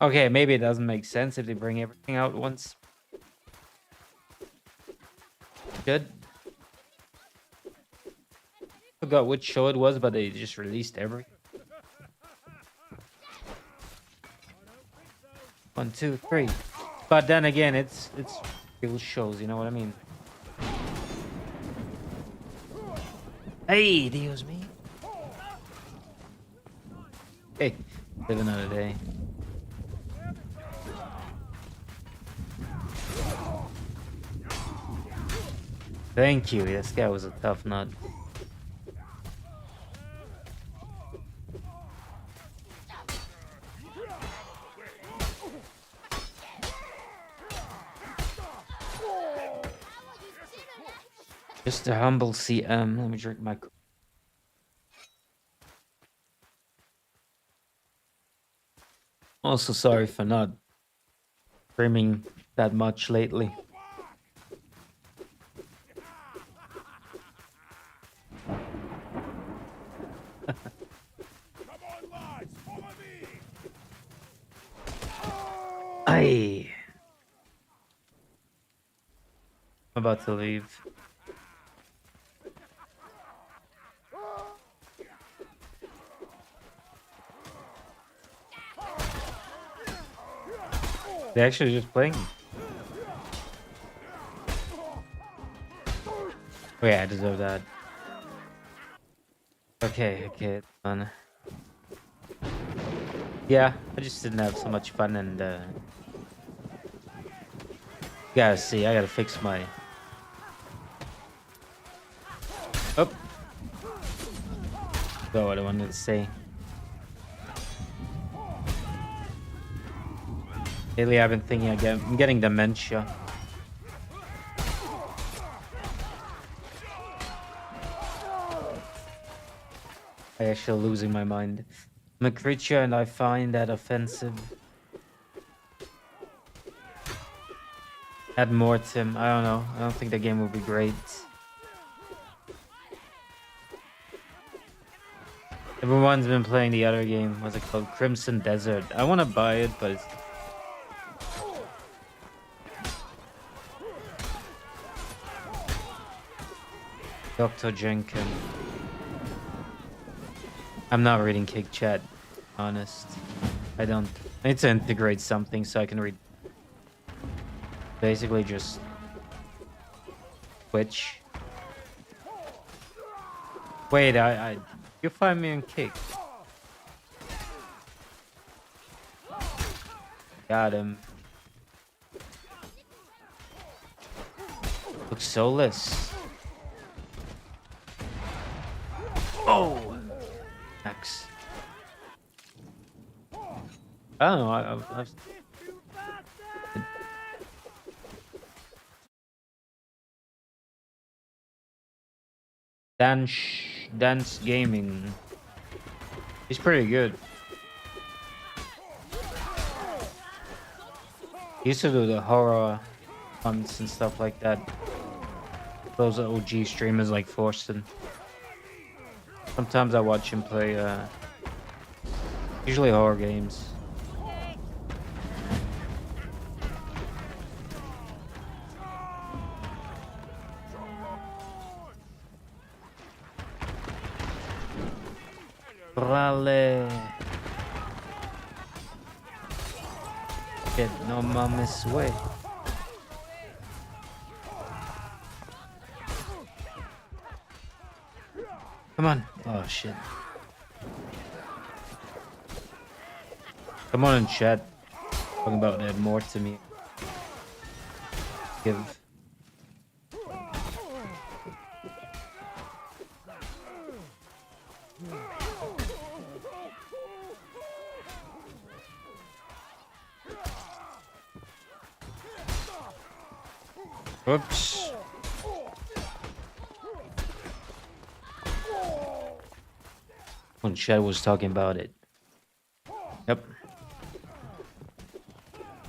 Okay, maybe it doesn't make sense if they bring everything out once. Good. Forgot which show it was, but they just released everything. 1, 2, 3. But then again, it's real shows, you know what I mean? Hey, Dios me. Hey, live another day. Thank you. This guy was a tough nut. Just a humble CM. Let me drink my. Also, sorry for not streaming that much lately. Come on, lads, follow me. Aye. I'm about to leave. They're actually just playing. Oh yeah, I deserve that. Okay, it's fun. Yeah, I just didn't have so much fun and gotta see, I gotta fix my oh. That's what I wanted to say. Lately I've been thinking I'm getting dementia. I'm actually losing my mind. I'm a creature and I find that offensive. Add Mortem. I don't know. I don't think the game will be great. Everyone's been playing the other game. What's it called? Crimson Desert. I want to buy it, but it's... Dr. Jenkins. I'm not reading Kick Chat, honest. I don't. I need to integrate something so I can read. Basically just Twitch. Wait, you find me on Kick. Got him. Looks soulless. Oh! Max. I don't know. I've Dance Gaming. He's pretty good. He used to do the horror hunts and stuff like that. Those are OG streamers like Forsten. Sometimes I watch him play, usually horror games. Rale. Get no mama's way. Come on. Oh shit. Come on in chat. Talking about that more to me. Give. Oops. When Chad was talking about it. Yep.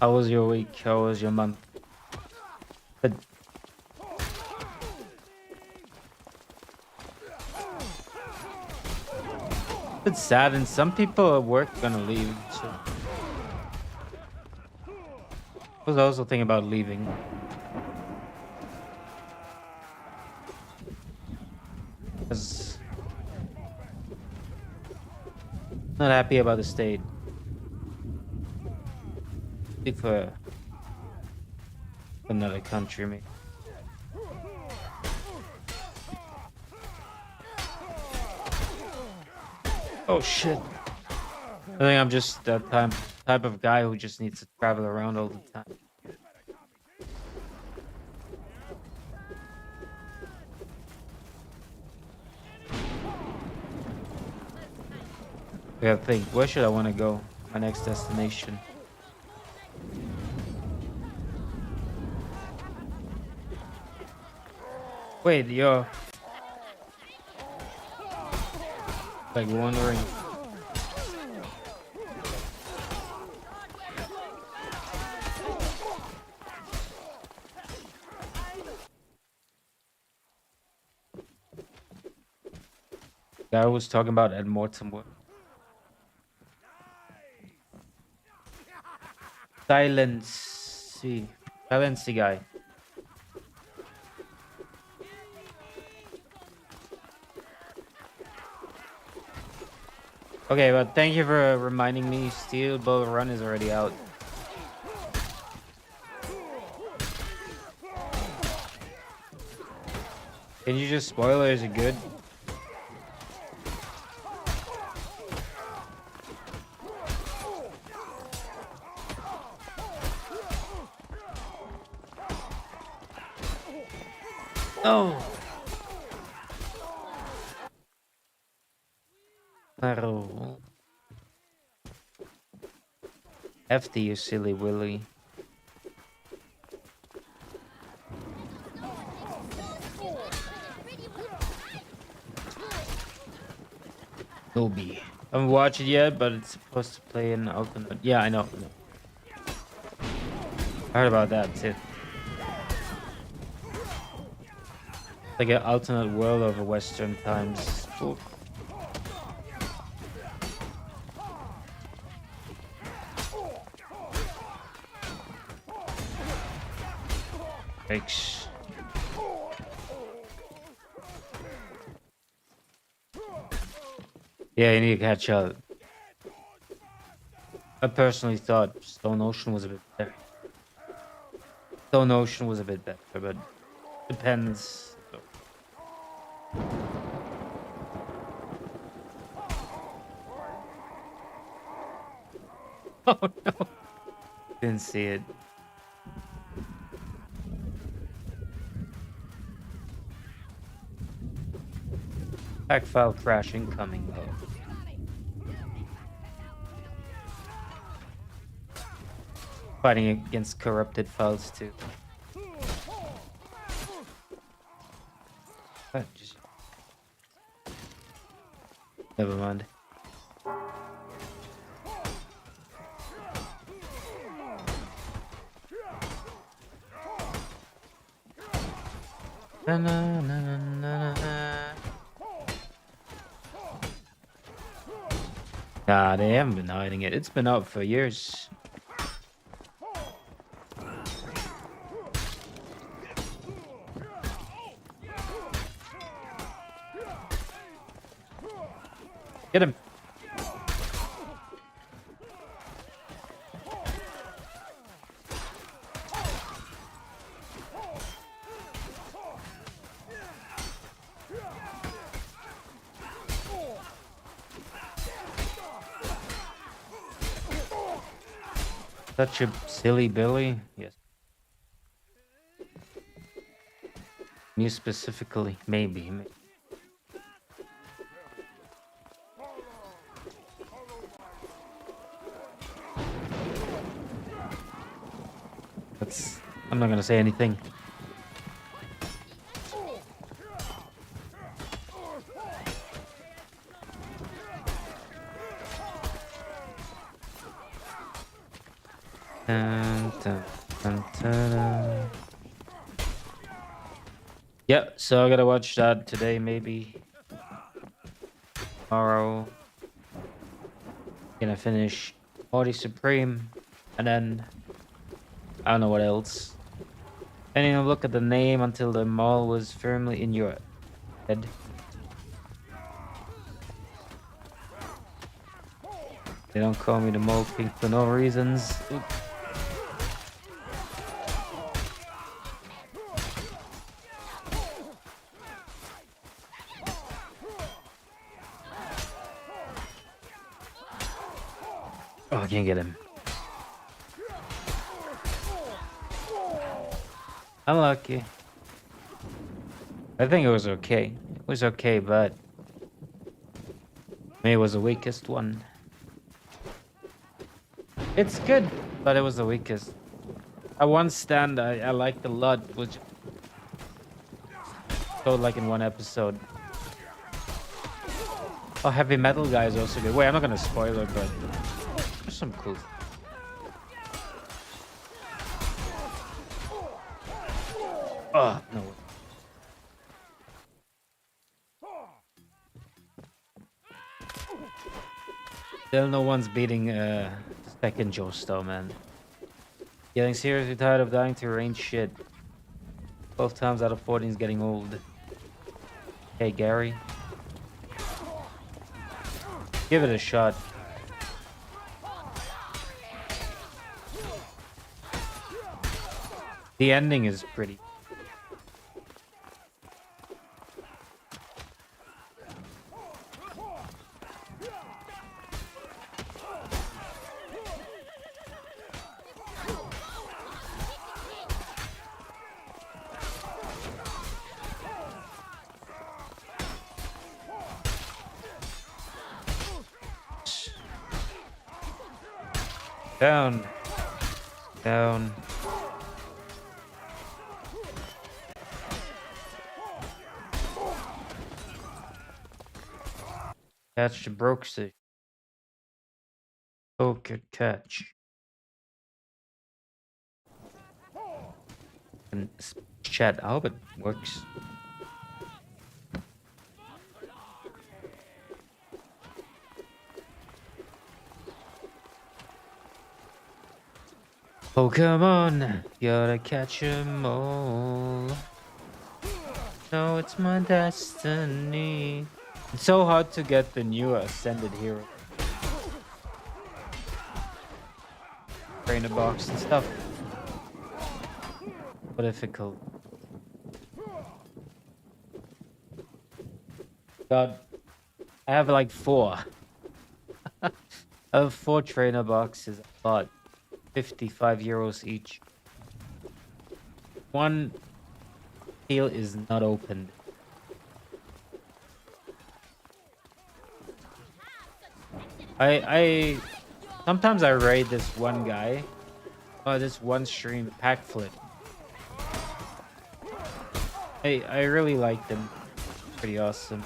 How was your week? How was your month? But it's sad, and some people at work gonna leave. So I was also thinking about leaving. Cause not happy about the state. Leave for another country, maybe. Oh shit. I think I'm just that type of guy who just needs to travel around all the time. We have to think, where should I want to go? My next destination. Wait, yo. Like wondering. Guy was talking about Ed Mortem. Silence. Silence the guy. Okay, but thank you for reminding me. Steel Bull Run is already out. Can you just spoil it? Is it good? Oh. Claro. Hefty, you silly Willy. Nobi. I haven't watched it yet, but it's supposed to play in alternate. Yeah, I know. I heard about that too. Like an alternate world of Western times. Ooh. Thanks. Yeah, you need to catch up. I personally thought Stone Ocean was a bit better. Stone Ocean was a bit better, but depends. Oh no. Didn't see it. Pack file crash incoming though. Fighting against corrupted files too. Just... Never mind. Na, na, na, na, na, na. Nah, they haven't been hiding it. It's been out for years. Get him. Such a silly Billy. Yes. Me specifically, maybe. That's. I'm not gonna say anything. Dun, dun, dun, dun, dun. Yeah, so I gotta watch that today, maybe tomorrow. Gonna finish Body Supreme, and then I don't know what else. And you look at the name until the mall was firmly in your head. They don't call me the mole pink for no reasons. Oops. Oh, I can't get him. Unlucky. I think it was okay. It was okay, but maybe it was the weakest one. It's good, but it was the weakest. One stand I liked a lot, which So like in one episode. Oh, heavy metal guy is also good. Wait, I'm not gonna spoil it, but there's some cool. Oh no. Still no one's beating second Joe though, man. Getting seriously tired of dying to range shit. 12 times out of 14 is getting old. Hey Gary. Give it a shot. The ending is pretty. Down. Down. Catch the Brooksy. Oh, good catch. And chat, I hope it works. Oh, come on. Gotta catch 'em all. No, it's my destiny. It's so hard to get the new Ascended Hero. Trainer box and stuff. So difficult. God, I have like 4. I have 4 trainer boxes. I bought 55 euros each. One seal is not opened. I sometimes I raid this one guy. This one stream pack flip. I really like them. Pretty awesome.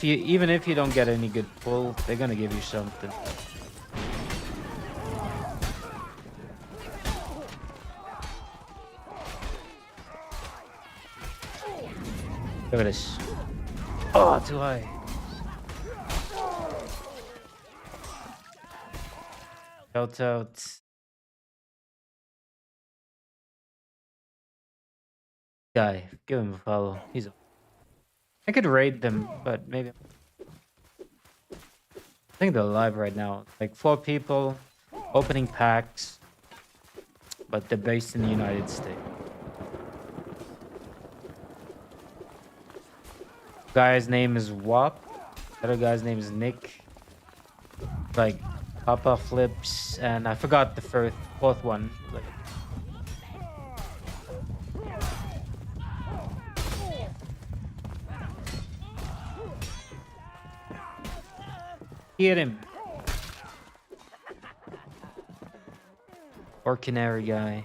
Even if you don't get any good pull, they're gonna give you something. Look at this. Oh, too high. Shout out. Guy, give him a follow. I could raid them, but maybe. I think they're live right now. Like 4 people opening packs, but they're based in the United States. Guy's name is Wop. The other guy's name is Nick. Like Papa Flips, and I forgot the fourth one. Like, hit him. Or Canary guy.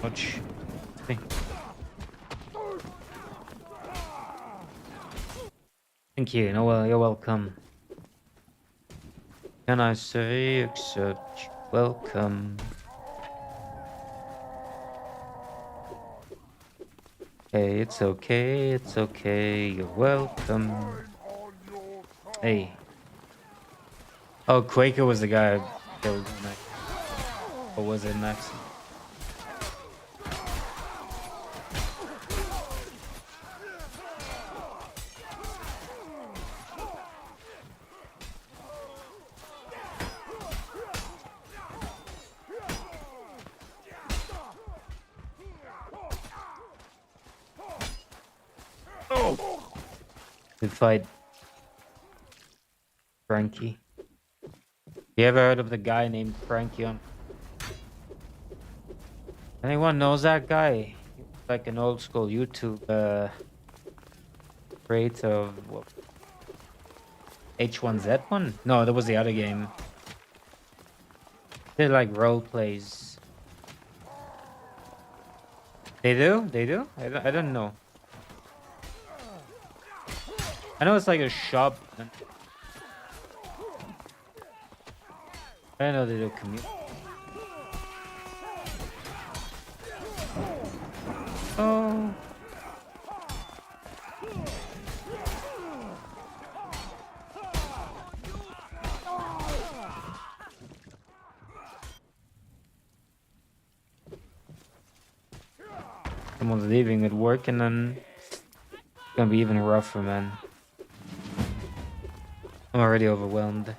Ouch. Thank you. No, well, you're welcome. Can I say except welcome? Hey, it's okay. It's okay. You're welcome. Hey. Oh, Quaker was the guy I killed. Or was it Max? Good fight. Frankie. You ever heard of the guy named Frankie on? Anyone knows that guy? He was like an old school YouTube creator of what? H1Z1? No, that was the other game. They like role plays. They do? They do? I don't know. I know it's like a shop. I know they do commute. Oh. Someone's leaving at work and then it's gonna be even rougher, man. I'm already overwhelmed.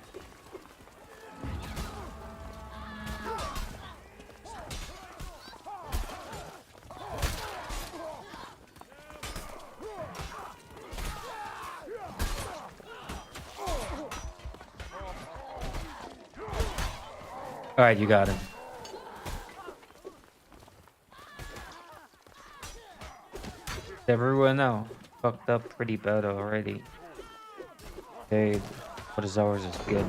Alright, you got him. Everyone now fucked up pretty bad already. Okay, what is ours is good.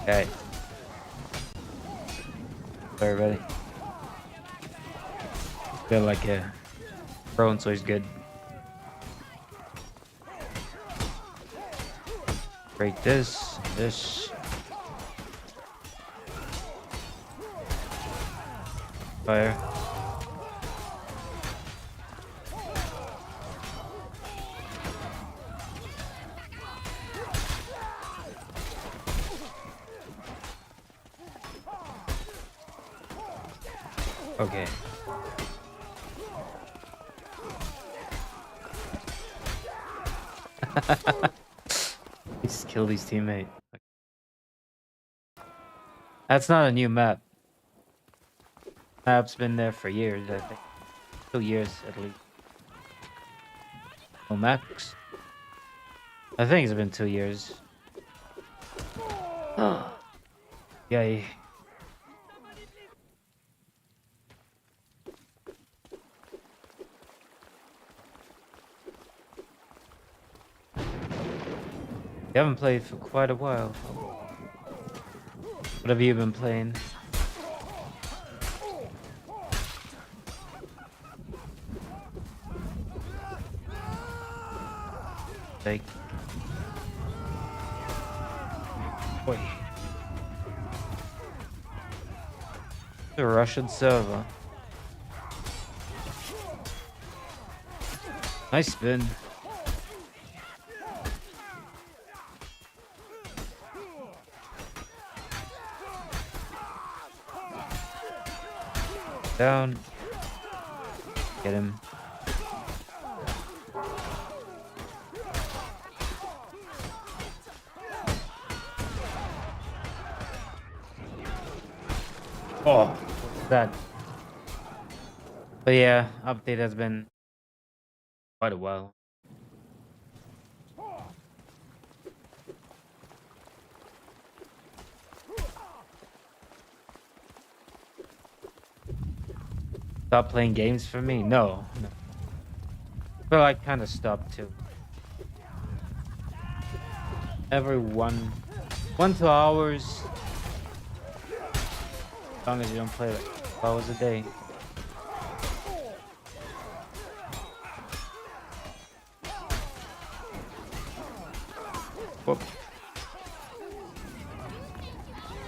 Okay. Everybody. Feel like a prone, so he's good. Break this. Fire. Okay. Just kill his teammate. That's not a new map. Map's been there for years, I think. 2 years at least. Oh, Max. I think it's been 2 years. Yay. You haven't played for quite a while. What have you been playing? Like, boy, the Russian server. Nice spin. Down. Get him. Oh, what's that? But yeah, update has been quite a while. Stop playing games for me? No. But I kind of stopped too. Every 2 hours. As long as you don't play like 12 hours a day. Whoop.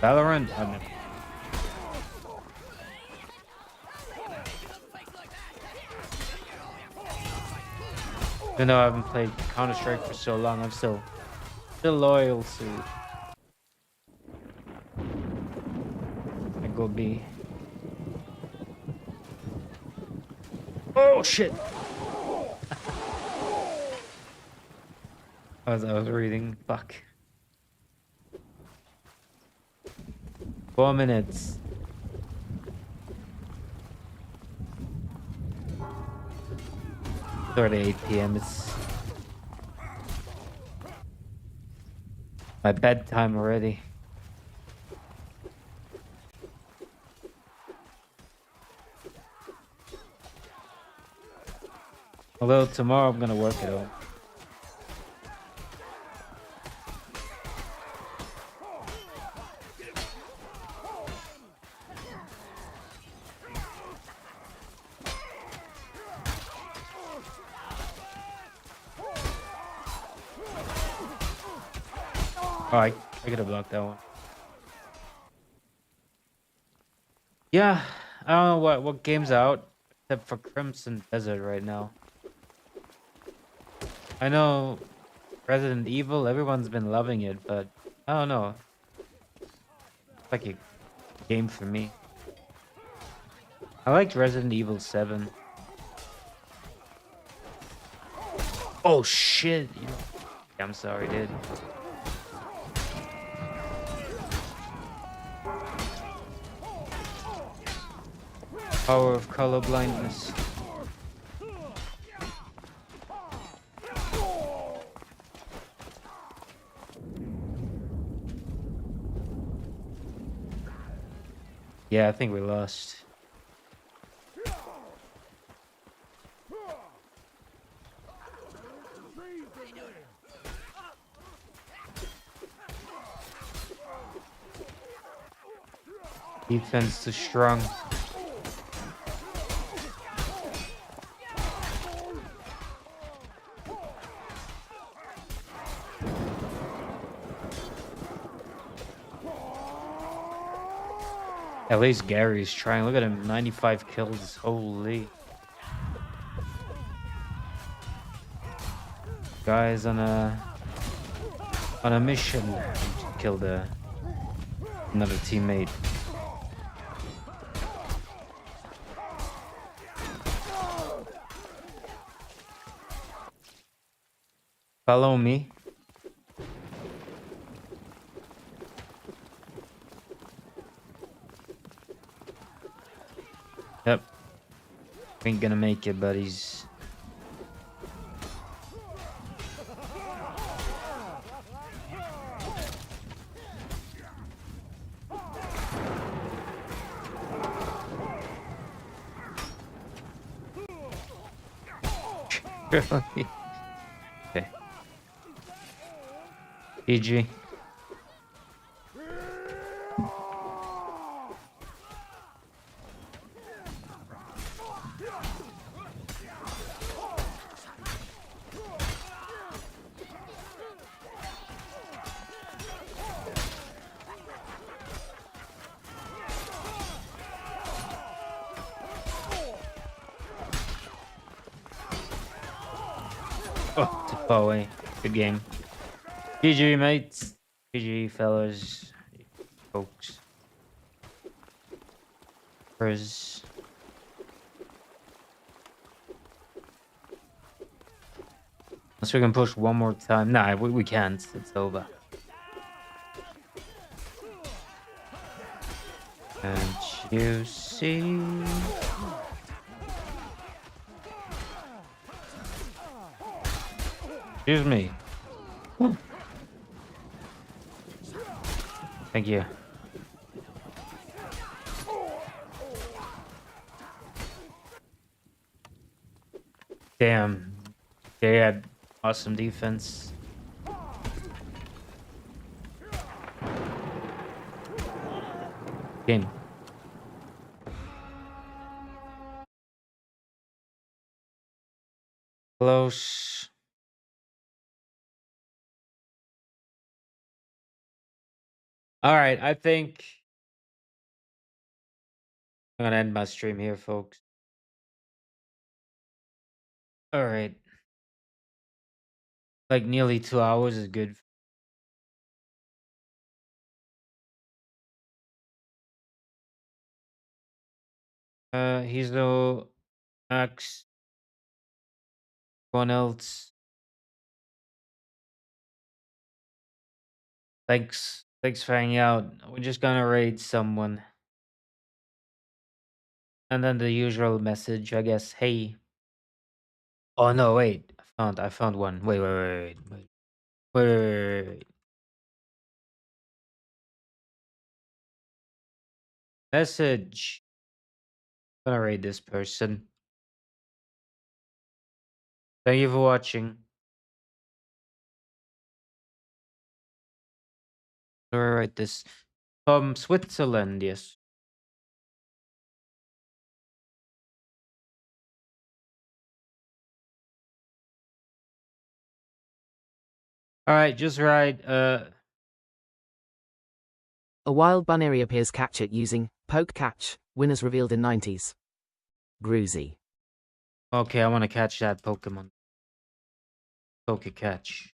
Valorant? I mean, even though I haven't played Counter-Strike for so long, I'm still loyal to go B. Oh shit! I was reading. Fuck. 4 minutes. It's already 8 p.m. It's My bedtime already. Although tomorrow I'm gonna work it out. Alright, I gotta block that one. Yeah, I don't know what game's out except for Crimson Desert right now. I know Resident Evil, everyone's been loving it, but I don't know. It's like a game for me. I liked Resident Evil 7. Oh shit! I'm sorry, dude. Power of color blindness. Yeah, I think we lost. Defense too strong. At least Gary's trying. Look at him, 95 kills. Holy. Guy's on a mission to kill another teammate. Follow me. Yep. Ain't gonna make it, buddies. Really? Okay. GG. Oh, too far away. Good game. GG, mates. GG, fellas. Folks. Unless we can push one more time. Nah, we can't. It's over. And you see. Excuse me. Thank you. Damn. They had awesome defense. Game. Close. All right, I think I'm gonna end my stream here, folks. All right. Like nearly 2 hours is good. He's no Max. One else. Thanks. Thanks for hanging out. We're just gonna raid someone. And then the usual message, I guess. Hey. Oh no, wait. I found one. Wait. Wait. Message. I'm gonna raid this person. Thank you for watching. All right, this from Switzerland, yes. All right, just right. A wild bunny appears captured using poke catch. Winners revealed in 90s. Gruzy. Okay, I want to catch that Pokemon. Poke catch.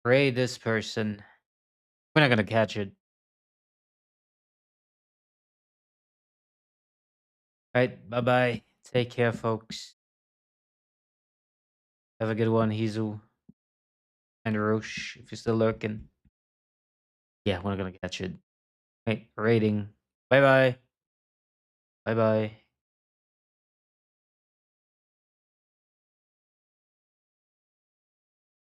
Raid this person. We're not gonna catch it. All right, bye bye. Take care, folks. Have a good one, Hizu and Roche, if you're still lurking. Yeah, we're not gonna catch it. Right, raiding. Bye bye. Bye bye.